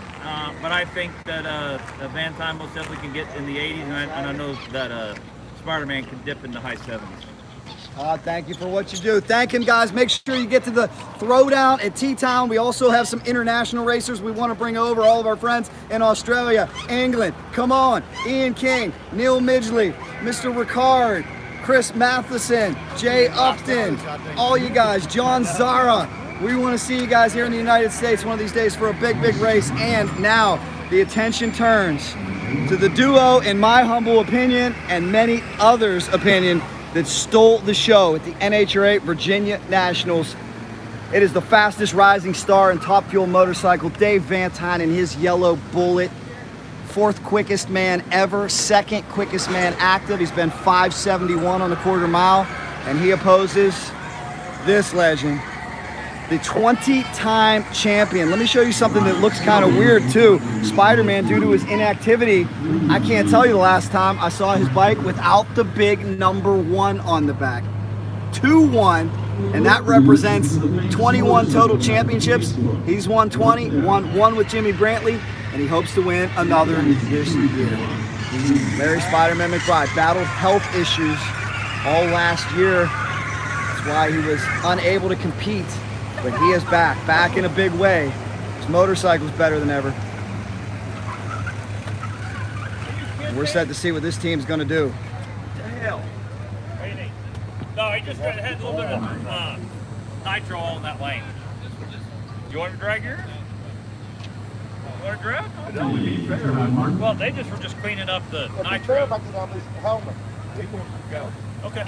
but I think that Vantine most definitely can get in the 80s, and I know that Spiderman can dip in the high 70s. Thank you for what you do. Thank him, guys. Make sure you get to the throwdown at T-Town. We also have some international racers we want to bring over, all of our friends in Australia, England. Come on. Ian King, Neil Midgley, Mr. Ricard, Chris Matheson, Jay Upton, all you guys, John Zara. We want to see you guys here in the United States one of these days for a big, big race. And now the attention turns to the duo, in my humble opinion, and many others' opinion, that stole the show at the NHRA Virginia Nationals. It is the fastest rising star in top fuel motorcycle, Dave Vantine, in his yellow Bullet. 4th quickest man ever, 2nd quickest man active. He's been 571 on the quarter mile, and he opposes this legend, the 20-time champion. Let me show you something that looks kind of weird too. Spiderman, due to his inactivity, I can't tell you the last time I saw his bike without the big number 1 on the back. 2-1, and that represents 21 total championships. He's won 20, won 1 with Jimmy Brantley, and he hopes to win another this year. Larry Spiderman McBride battled health issues all last year. That's why he was unable to compete. But he is back in a big way. His motorcycle's better than ever. And we're set to see what this team's gonna do. What the hell? No, he just had a little bit of nitro on that lane. You want to drag yours? You want to drag? That would be fair, Mark. Well, they just were just cleaning up the nitro. Go. Okay.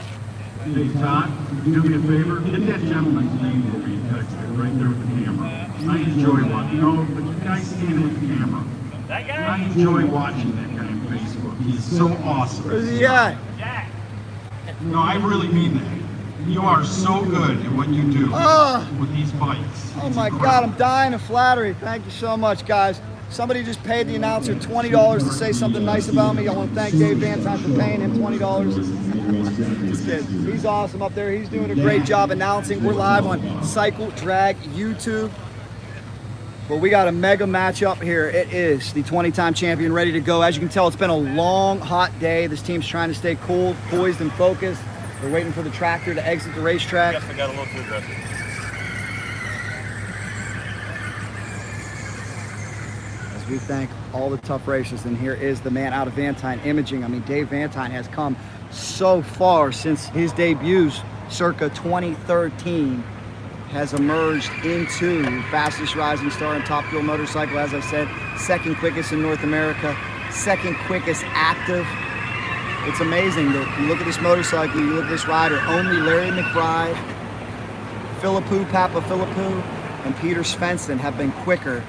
Hey, Todd, do me a favor. Get that gentleman's name for me texted right there with the camera. I enjoy watching. No, but you guys stand with the camera. That guy? I enjoy watching that guy on Facebook. He's so awesome. Where's he at? Jack. No, I really mean that. You are so good at what you do with these bikes. Oh my God, I'm dying of flattery. Thank you so much, guys. Somebody just paid the announcer $20 to say something nice about me. I want to thank Dave Vantine for paying him $20. Just kidding. He's awesome up there. He's doing a great job announcing. We're live on Cycle Drag YouTube. But we got a mega matchup here. It is the 20-time champion ready to go. As you can tell, it's been a long, hot day. This team's trying to stay cool, poised, and focused. They're waiting for the tractor to exit the racetrack. I guess I got a little too aggressive. We thank all the tough races. And here is the man out of Vantine Imaging. I mean, Dave Vantine has come so far since his debuts circa 2013, has emerged into fastest rising star in Top Fuel motorcycle. As I said, second quickest in North America, second quickest active. It's amazing that you look at this motorcycle, you look at this rider, only Larry McBride, Philippou, Papa Philippou, and Peter Svensson have been quicker.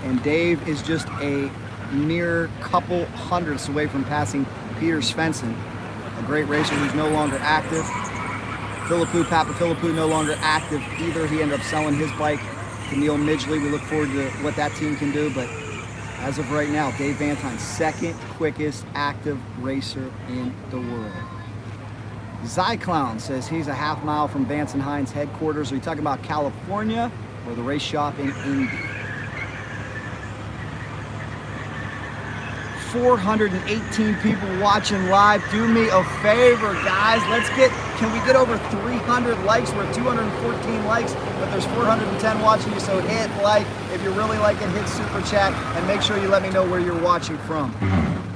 And Dave is just a mere couple hundredths away from passing Peter Svensson, a great racer who's no longer active. Philippou, Papa Philippou, no longer active either. He ended up selling his bike to Neil Midgley. We look forward to what that team can do, but as of right now, Dave Vantine, second quickest active racer in the world. Zyclown says he's a half mile from Vance and Hines headquarters. Are you talking about California or the race shop in Indy? 418 people watching live. Do me a favor, guys. Can we get over 300 likes? We're at 214 likes, but there's 410 watching you, so hit like. If you really like it, hit super chat, and make sure you let me know where you're watching from.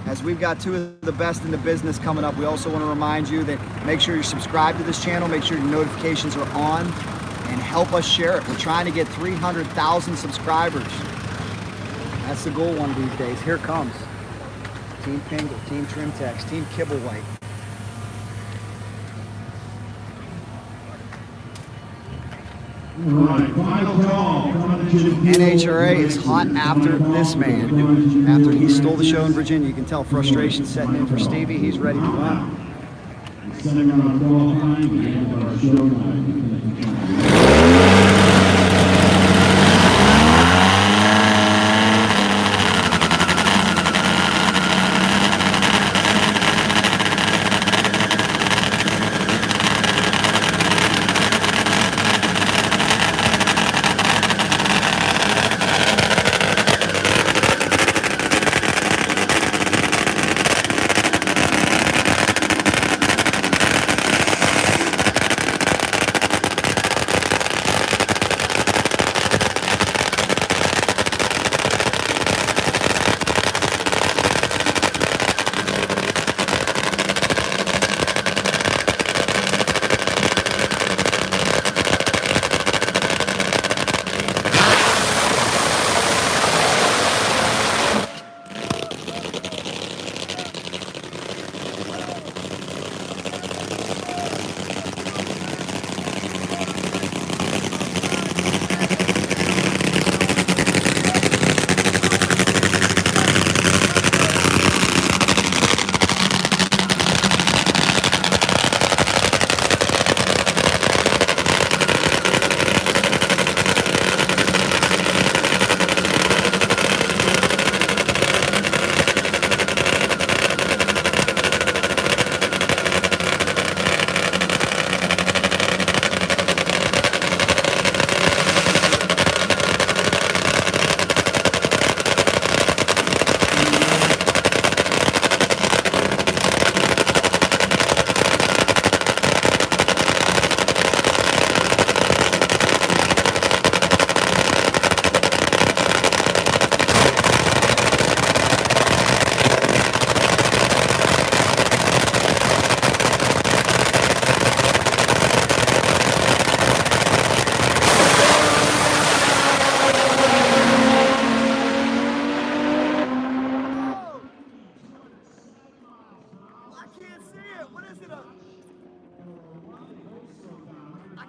As we've got two of the best in the business coming up, we also want to remind you that make sure you're subscribed to this channel, make sure your notifications are on, and help us share it. We're trying to get 300,000 subscribers. That's the goal one of these days. Here it comes. Team Pingle, Team Trimtex, Team Kibblewhite. NHRA is hot after this man. After he stole the show in Virginia, you can tell frustration setting in for Stevie. He's ready to run.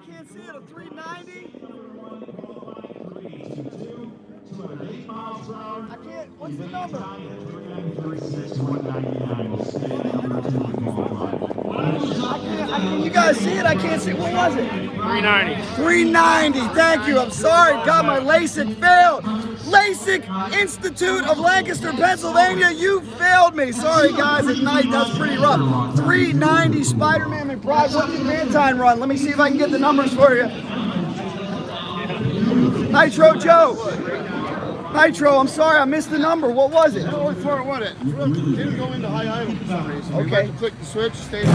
can't see it, a 390? I can't, what's the number? You guys see it? I can't see, what was it? 390. 390, thank you, I'm sorry, God, my LASIK failed. LASIK Institute of Lancaster, Pennsylvania, you failed me. Sorry guys, at night, that's pretty rough. 390 Spiderman McBride, what did Vantine run? Let me see if I can get the numbers for you. Nitro Joe. Nitro, I'm sorry, I missed the number. What was it? Only 401 it. Didn't go into high idle for some reason. Okay. You have to click the switch, stay there.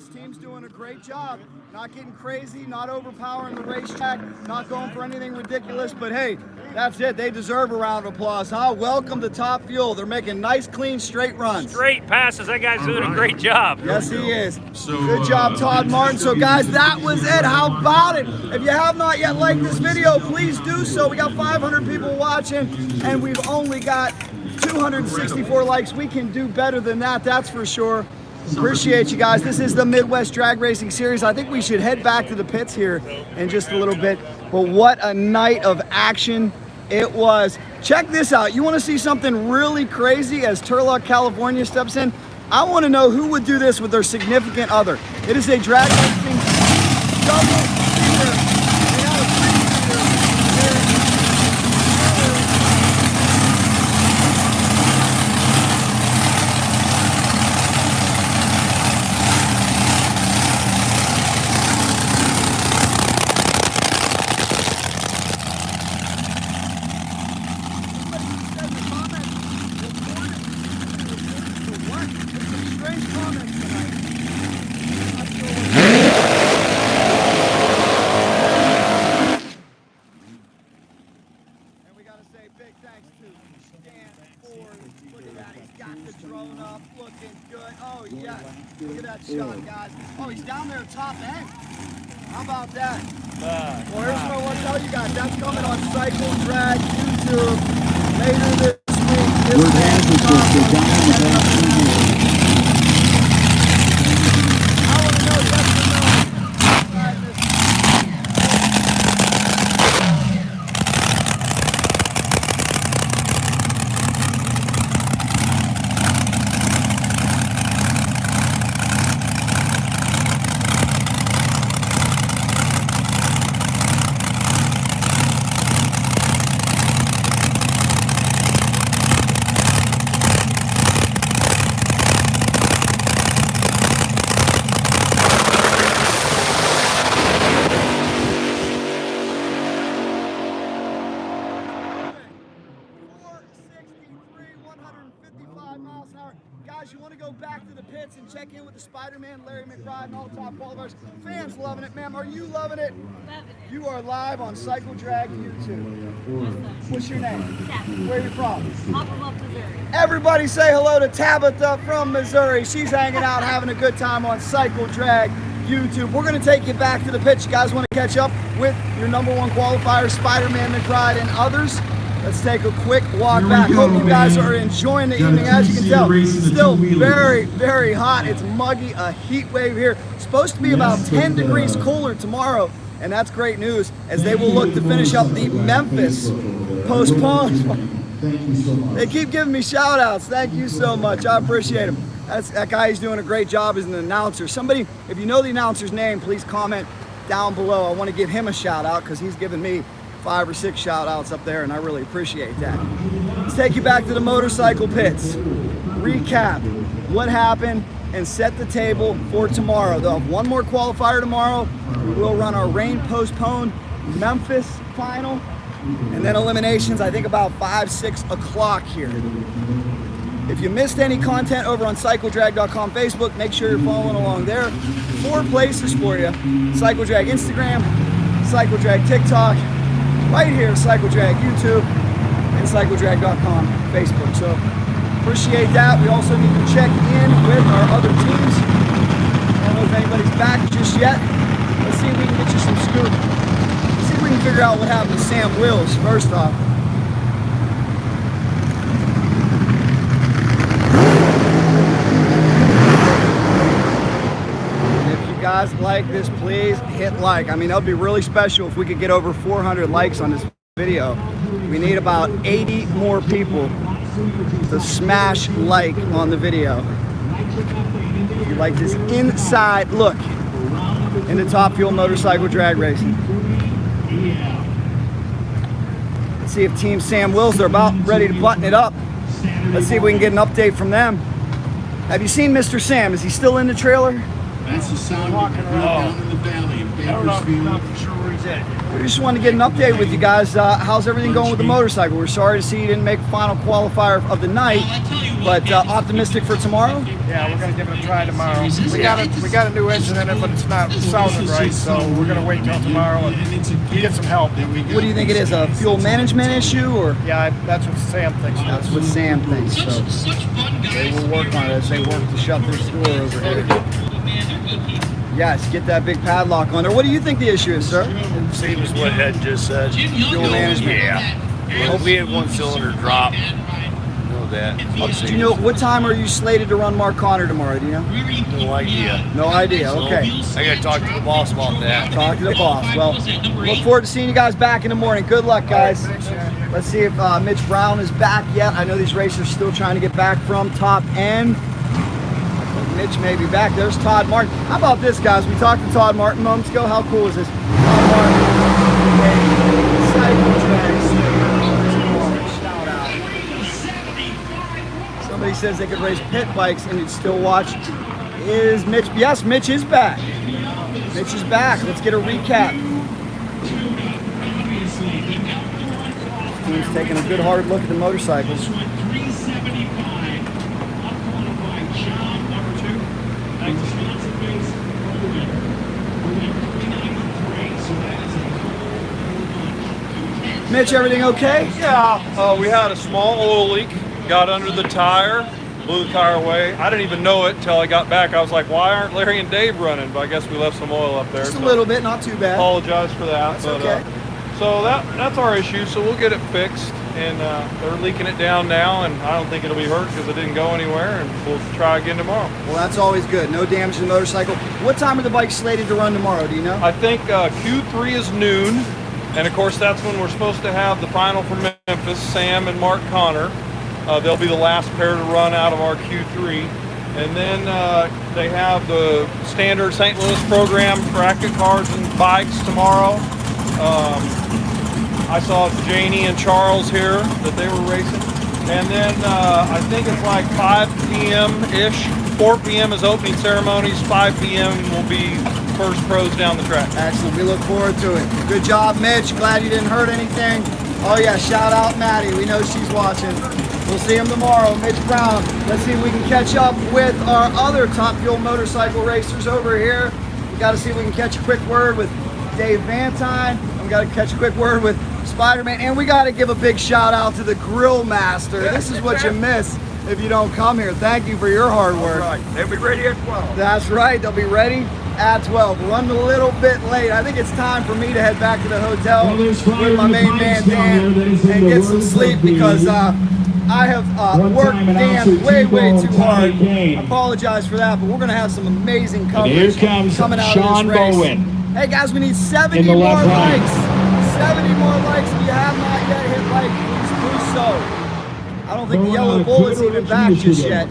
This team's doing a great job. Not getting crazy, not overpowering the racetrack, not going for anything ridiculous, but hey, that's it. They deserve a round of applause, huh? Welcome to Top Fuel. They're making nice, clean, straight runs. Straight passes. That guy's doing a great job. Yes, he is. Good job, Todd Martin. So, guys, that was it. How about it? If you have not yet liked this video, please do so. We got 500 people watching, and we've only got 264 likes. We can do better than that, that's for sure. Appreciate you guys. This is the Midwest Drag Racing Series. I think we should head back to the pits here in just a little bit. But what a night of action it was. Check this out. You want to see something really crazy as Turlock, California steps in? I want to know who would do this with their significant other. It is a drag racing double seater. They have a shot, guys. Oh, he's down there top end. How about that? Well, here's what I want to tell you guys. That's coming on Cycle Drag YouTube later this week. This I want to know yes or no. Guys, you want to go back to the pits and check in with the Spiderman, Larry McBride, and all top qualifiers. Fans loving it, ma'am. Are you loving it? Loving it. You are live on Cycle Drag YouTube. What's your name? Tabitha. Where are you from? Missouri. Everybody say hello to Tabitha from Missouri. She's hanging out, having a good time on Cycle Drag YouTube. We're going to take you back to the pits. You guys want to catch up with your #1 qualifier, Spiderman, McBride, and others? Let's take a quick walk back. Hope you guys are enjoying the evening. As you can tell, still very, very hot. It's muggy, a heat wave here. It's supposed to be about 10 degrees cooler tomorrow, and that's great news as they will look to finish up the Memphis postponed. They keep giving me shout outs. Thank you so much. I appreciate them. That guy is doing a great job as an announcer. Somebody, if you know the announcer's name, please comment down below. I want to give him a shout out because he's given me 5 or 6 shout outs up there, and I really appreciate that. Let's take you back to the motorcycle pits. Recap what happened and set the table for tomorrow. They'll have 1 more qualifier tomorrow. We will run our rain postponed Memphis final, and then eliminations, I think about 5, 6 o'clock here. If you missed any content over on CycleDrag.com Facebook, make sure you're following along there. 4 places for you: Cycle Drag Instagram, Cycle Drag TikTok, right here, Cycle Drag YouTube, and CycleDrag.com Facebook. So appreciate that. We also need to check in with our other teams. I don't know if anybody's back just yet. Let's see if we can get you some scoop. Let's see if we can figure out what happened to Sam Wills first off. Guys, like this, please hit like. I mean, that would be really special if we could get over 400 likes on this video. We need about 80 more people to smash like on the video. If you like this inside look into Top Fuel motorcycle drag racing. Let's see if Team Sam Wills, they're about ready to button it up. Let's see if we can get an update from them. Have you seen Mr. Sam? Is he still in the trailer? That's the sound walking around in the valley of Bakersfield. Not for sure where he's at. We just wanted to get an update with you guys. How's everything going with the motorcycle? We're sorry to see you didn't make final qualifier of the night. Well, I tell you but optimistic for tomorrow. Yeah, we're gonna give it a try tomorrow. We got a new engine in it, but it's not sounding right, so we're gonna wait till tomorrow and get some help. What do you think it is? A fuel management issue, or? Yeah, that's what Sam thinks. That's what Sam thinks. So they will work on it as they work to shut their store over here. Yes, get that big padlock on there. What do you think the issue is, sir? Same as what Ed just said. Fuel management. Yeah. We had one cylinder drop. Know that. Do you know what time are you slated to run Mark Connor tomorrow? Do you know? No idea. No idea. So, Okay. I gotta talk to the boss about that. Talk to the boss. Well, look forward to seeing you guys back in the morning. Good luck, guys. Let's see if Mitch Brown is back yet. I know these racers are still trying to get back from top end. Mitch may be back. There's Todd Martin. How about this, guys? We talked to Todd Martin moments ago. How cool is this? Todd Martin, cycle tracks. Shout out. Somebody says they could race pit bikes and you'd still watch. Is Mitch? Yes, Mitch is back. Mitch is back. Let's get a recap. Team's taking a good hard look at the motorcycles. Mitch, everything okay? Yeah, we had a small oil leak, got under the tire, blew the tire away. I didn't even know it until I got back. I was like, why aren't Larry and Dave running? But I guess we left some oil up there. Just a little bit, not too bad. Apologize for that. That's but, okay. So that's our issue, so we'll get it fixed. And they're leaking it down now, and I don't think it'll be hurt because it didn't go anywhere, and we'll try again tomorrow. Well, that's always good. No damage to the motorcycle. What time are the bikes slated to run tomorrow, do you know? I think Q3 is noon, and of course that's when we're supposed to have the final for Memphis, Sam and Mark Connor. They'll be the last pair to run out of our Q3. And then they have the standard St. Louis program, bracket cars and bikes tomorrow. I saw Janie and Charles here that they were racing. And then I think it's like 5 p.m.-ish. 4 p.m. is opening ceremonies. 5 p.m. will be first pros down the track. Excellent. We look forward to it. Good job, Mitch. Glad you didn't hurt anything. Oh, yeah. Shout out Maddie. We know she's watching. We'll see him tomorrow. Mitch Brown. Let's see if we can catch up with our other Top Fuel motorcycle racers over here. We got to see if we can catch a quick word with Dave Vantine. We got to catch a quick word with Spiderman, and we got to give a big shout out to the Grill Master. This is what you miss if you don't come here. Thank you for your hard work. Right. They'll be ready at 12. That's right. They'll be ready at 12. We're running a little bit late. I think it's time for me to head back to the hotel with my main man Dan and get some sleep because I have worked Dan way too hard. I apologize for that, but we're going to have some amazing coverage coming out of this race. Hey guys, we need 70 more likes. 70 more likes. If you have not yet hit like, please do so. I don't think the Yellow Bull is even back just yet.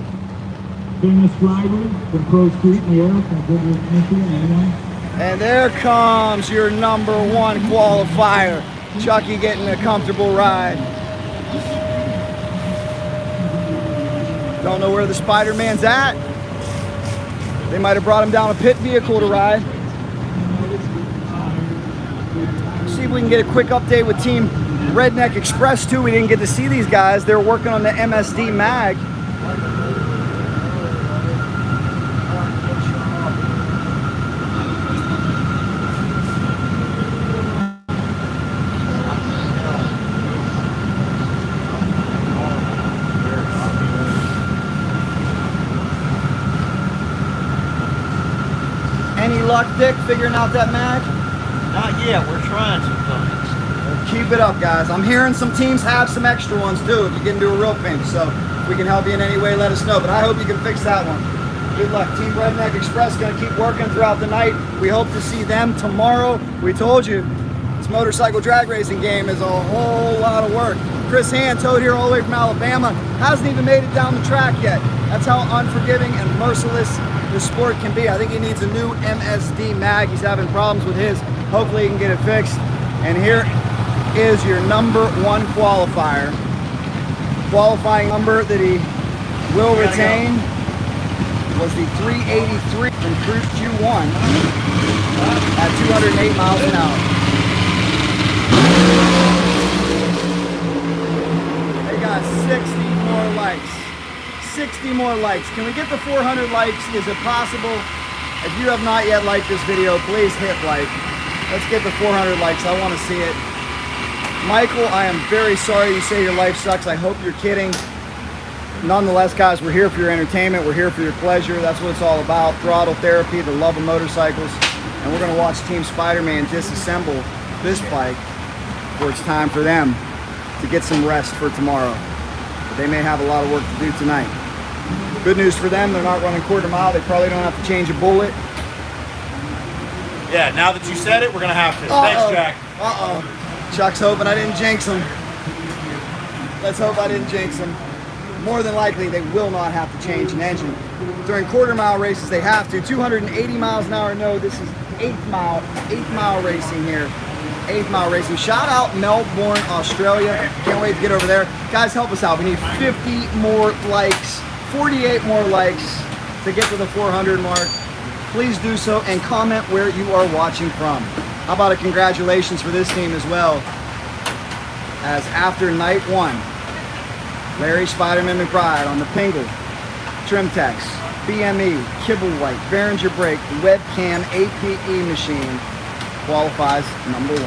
Famous driver from Pro Street in the air from Goodwood, Michigan. And there comes your number one qualifier. Chucky getting a comfortable ride. Don't know where the Spider-Man's at. They might have brought him down a pit vehicle to ride. See if we can get a quick update with Team Redneck Express too. We didn't get to see these guys. They're working on the MSD mag. Any luck, Dick, figuring out that mag? Not yet. We're trying some things. Keep it up, guys. I'm hearing some teams have some extra ones too if you get into a real pinch. So if we can help you in any way, let us know. But I hope you can fix that one. Good luck. Team Redneck Express going to keep working throughout the night. We hope to see them tomorrow. We told you, this motorcycle drag racing game is a whole lot of work. Chris Hand, towed here all the way from Alabama, hasn't even made it down the track yet. That's how unforgiving and merciless the sport can be. I think he needs a new MSD mag. He's having problems with his. Hopefully he can get it fixed. And here is your number one qualifier. Qualifying number that he will retain was the 383 from Cruise Q1 at 208 miles an hour. They got 60 more likes. 60 more likes. Can we get the 400 likes? Is it possible? If you have not yet liked this video, please hit like. Let's get the 400 likes. I want to see it. Michael, I am very sorry you say your life sucks. I hope you're kidding. Nonetheless, guys, we're here for your entertainment. We're here for your pleasure. That's what it's all about. Throttle therapy, the love of motorcycles. And we're going to watch Team Spider-Man disassemble this bike before it's time for them to get some rest for tomorrow. But they may have a lot of work to do tonight. Good news for them, they're not running quarter mile. They probably don't have to change a bullet. Yeah, now that you said it, we're going to have to. Thanks, Jack. Chuck's hoping I didn't jinx him. Let's hope I didn't jinx him. More than likely, they will not have to change an engine. During quarter mile races, they have to. 280 miles an hour, no, this is 8th mile racing here. 8th mile racing. Shout out Melbourne, Australia. Can't wait to get over there. Guys, help us out. We need 50 more likes, 48 more likes to get to the 400 mark. Please do so and comment where you are watching from. How about a congratulations for this team as well, as after night 1, Larry Spiderman McBride on the Pingle, Trimtex, BME, Kibble White, Behringer Brake, Webcam APE machine qualifies number 1.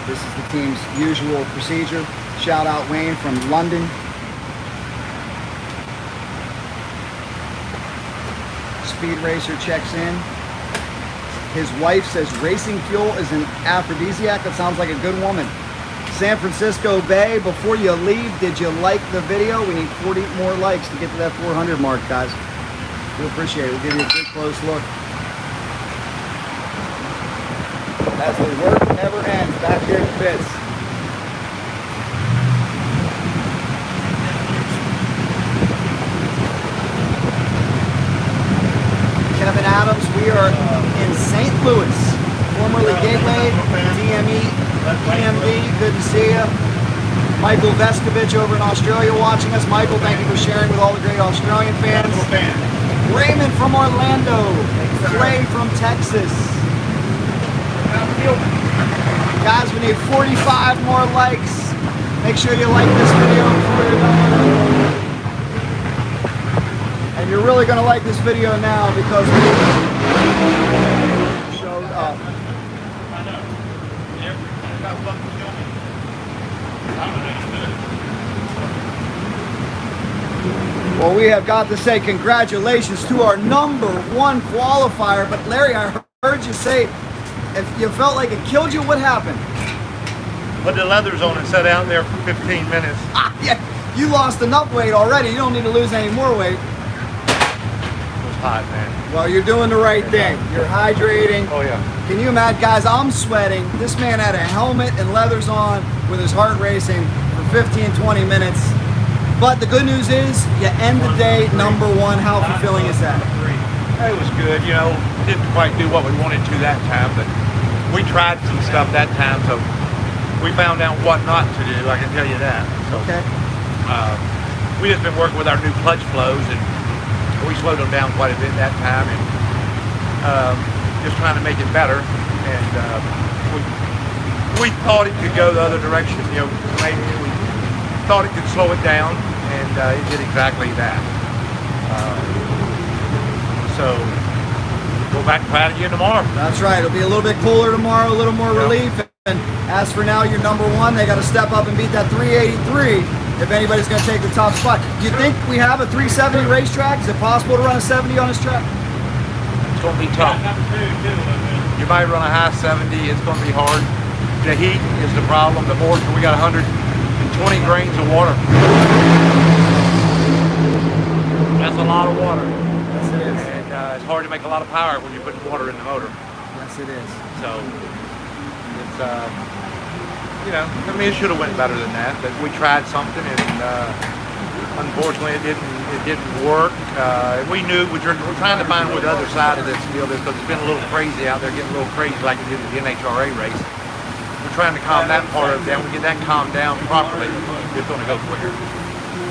This is the team's usual procedure. Shout out Wayne from London. Speed Racer checks in. His wife says racing fuel is an aphrodisiac. That sounds like a good woman. San Francisco Bay, before you leave, did you like the video? We need 40 more likes to get to that 400 mark, guys. We'll appreciate it. We'll give you a good close look. As the work never ends back here at the pits. Kevin Adams, we are in St. Louis, formerly Gateway, DME, PMD, good to see you. Michael Veskovich over in Australia watching us. Michael, thank you for sharing with all the great Australian fans. Raymond from Orlando, Clay from Texas. Guys, we need 45 more likes. Make sure you like this video before you're done. And you're really going to like this video now because we showed up. Well, we have got to say congratulations to our #1 qualifier. But Larry, I heard you say if you felt like it killed you, what happened? Put the leathers on and sat out there for 15 minutes. Yeah, you lost enough weight already. You don't need to lose any more weight. It was hot, man. Well, you're doing the right thing. You're hydrating. Oh, yeah. Can you imagine, guys, I'm sweating. This man had a helmet and leathers on with his heart racing for 15, 20 minutes. But the good news is you end the day #1. How fulfilling is that? It was good. You know, didn't quite do what we wanted to that time, but we tried some stuff that time, so we found out what not to do, I can tell you that. So, okay. We just been working with our new clutch flows, and we slowed them down quite a bit that time, and just trying to make it better. And we thought it could go the other direction. You know, maybe we thought it could slow it down, and it did exactly that. So go back and try it again tomorrow. That's right. It'll be a little bit cooler tomorrow, a little more relief. And as for now, you're #1. They got to step up and beat that 383 if anybody's going to take the top spot. Do you think we have a 370 racetrack? Is it possible to run a 70 on this track? It's going to be tough. You might run a high 70. It's going to be hard. The heat is the problem. The moisture, we got 120 grains of water. That's a lot of water. Yes, it is. And it's hard to make a lot of power when you put water in the motor. Yes, it is. So it's, you know, I mean, it should have went better than that. But we tried something, and unfortunately, it didn't work. We knew we're trying to find what the other side of this deal is, because it's been a little crazy out there, getting a little crazy like it did at the NHRA race. We're trying to calm that part of it down. We get that calmed down properly, it's going to go quicker.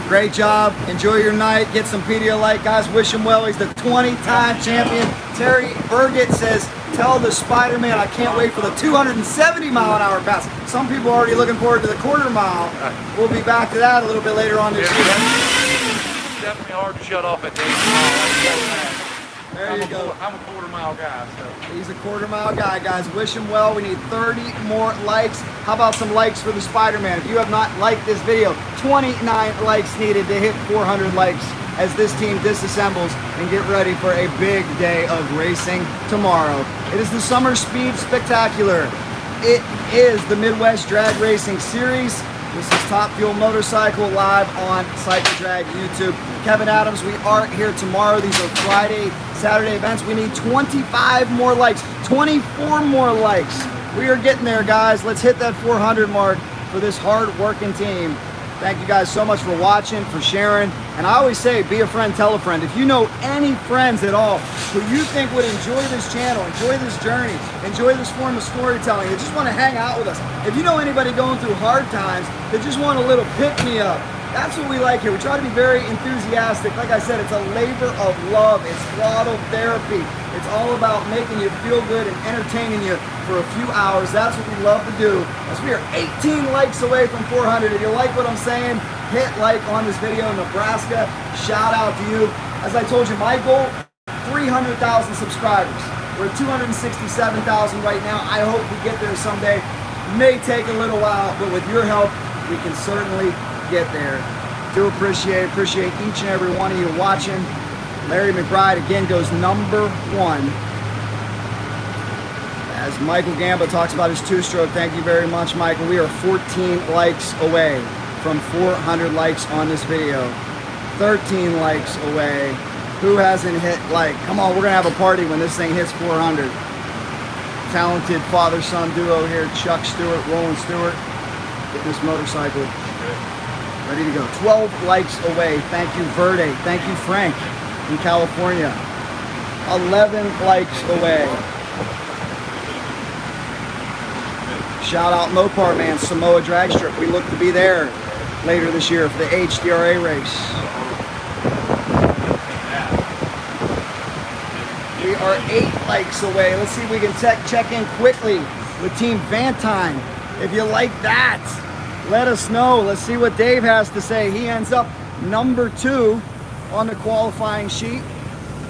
Great job. Enjoy your night. Get some Pedialyte, guys. Wish him well. He's the 20-time champion. Terry Burgett says, tell the Spider-Man I can't wait for the 270-mile-an-hour pass. Some people are already looking forward to the quarter mile. We'll be back to that a little bit later on this year. definitely hard to shut off at Dave. There you go. I'm a quarter-mile guy, so. He's a quarter-mile guy, guys. Wish him well. We need 30 more likes. How about some likes for the Spider-Man? If you have not liked this video, 29 likes needed to hit 400 likes as this team disassembles and get ready for a big day of racing tomorrow. It is the Summer Speed Spectacular. It is the Midwest Drag Racing Series. This is Top Fuel Motorcycle live on Cycle Drag YouTube. Kevin Adams, we aren't here tomorrow. These are Friday, Saturday events. We need 25 more likes, 24 more likes. We are getting there, guys. Let's hit that 400 mark for this hard-working team. Thank you guys so much for watching, for sharing. And I always say, be a friend, tell a friend. If you know any friends at all who you think would enjoy this channel, enjoy this journey, enjoy this form of storytelling, they just want to hang out with us. If you know anybody going through hard times, they just want a little pick-me-up. That's what we like here. We try to be very enthusiastic. Like I said, it's a labor of love. It's throttle therapy. It's all about making you feel good and entertaining you for a few hours. That's what we love to do. As we are 18 likes away from 400. If you like what I'm saying, hit like on this video. Nebraska, shout out to you. As I told you, my goal, 300,000 subscribers. We're at 267,000 right now. I hope we get there someday. May take a little while, but with your help, we can certainly get there. Do appreciate each and every one of you watching. Larry McBride again goes number 1. As Michael Gamba talks about his 2-stroke, thank you very much, Michael. We are 14 likes away from 400 likes on this video. 13 likes away. Who hasn't hit like? Come on, we're gonna have a party when this thing hits 400. Talented father-son duo here, Chuck Stewart, Roland Stewart, getting this motorcycle ready to go. 12 likes away. Thank you, Verde. Thank you, Frank in California. 11 likes away. Shout out Mopar Man, Samoa Drag Strip. We look to be there later this year for the HDRA race. We are 8 likes away. Let's see if we can check in quickly with Team Vantine. If you like that, let us know. Let's see what Dave has to say. He ends up number 2 on the qualifying sheet.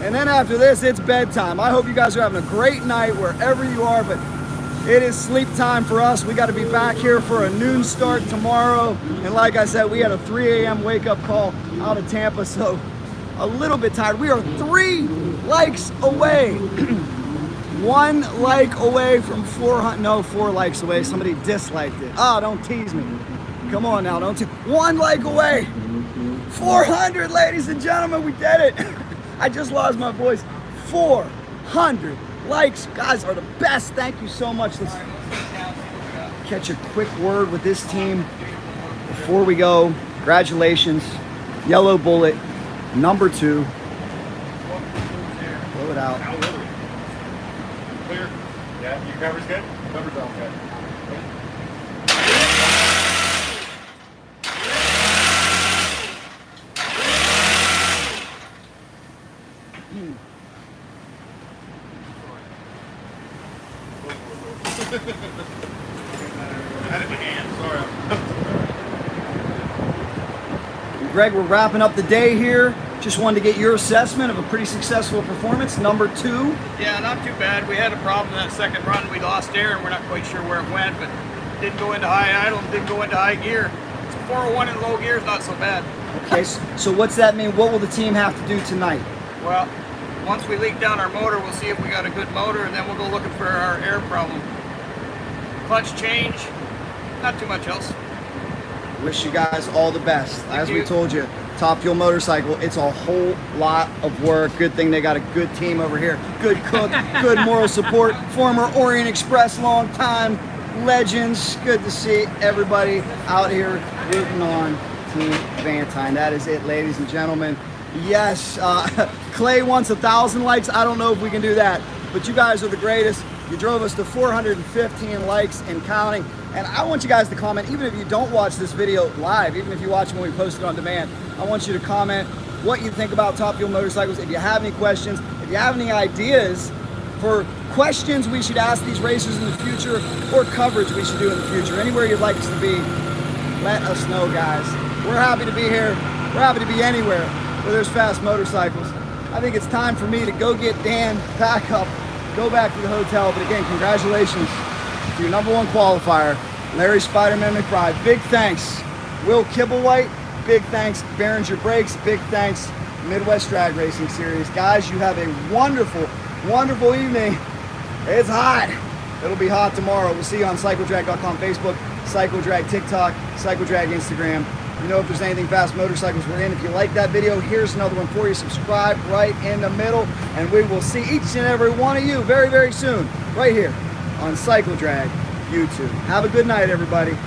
And then after this, it's bedtime. I hope you guys are having a great night wherever you are, but it is sleep time for us. We got to be back here for a noon start tomorrow. And like I said, we had a 3 a.m. wake-up call out of Tampa, so a little bit tired. We are 3 likes away. 1 like away from 400. No, 4 likes away. Somebody disliked it. Oh, don't tease me. Come on now, don't tease. 1 like away. 400, ladies and gentlemen, we did it. I just lost my voice. 400 likes. Guys are the best. Thank you so much. Let's catch a quick word with this team before we go. Congratulations. Yellow Bullet, number 2. Blow it out. Clear. Yeah, your cover's good? Cover's all good. Had it in my hand, sorry. Greg, we're wrapping up the day here. Just wanted to get your assessment of a pretty successful performance, number 2. Yeah, not too bad. We had a problem in that second run. We lost air, and we're not quite sure where it went, but didn't go into high idle and didn't go into high gear. So 401 in low gear is not so bad. Okay, so what's that mean? What will the team have to do tonight? Well, once we leak down our motor, we'll see if we got a good motor, and then we'll go looking for our air problem. Clutch change, not too much else. Wish you guys all the best. As we told you, Top Fuel Motorcycle, it's a whole lot of work. Good thing they got a good team over here. Good cook, good moral support, former Orient Express, long time legends. Good to see everybody out here rooting on Team Vantine. That is it, ladies and gentlemen. Yes, Clay wants 1,000 likes. I don't know if we can do that, but you guys are the greatest. You drove us to 415 likes and counting. And I want you guys to comment, even if you don't watch this video live, even if you watch it when we post it on demand, I want you to comment what you think about Top Fuel Motorcycles. If you have any questions, if you have any ideas for questions we should ask these racers in the future or coverage we should do in the future, anywhere you'd like us to be, let us know, guys. We're happy to be here. We're happy to be anywhere. where there's fast motorcycles. I think it's time for me to go get Dan, pack up, go back to the hotel. But again, congratulations to your #1 qualifier, Larry Spiderman McBride. Big thanks, Will Kibblewhite. Big thanks, Barons Your Brakes. Big thanks, Midwest Drag Racing Series. Guys, you have a wonderful, wonderful evening. It's hot. It'll be hot tomorrow. We'll see you on CycleDrag.com Facebook, CycleDrag TikTok, CycleDrag Instagram. You know, if there's anything fast motorcycles, we're in. If you like that video, here's another one for you. Subscribe right in the middle, and we will see each and every one of you very, very soon, right here on CycleDrag YouTube. Have a good night, everybody.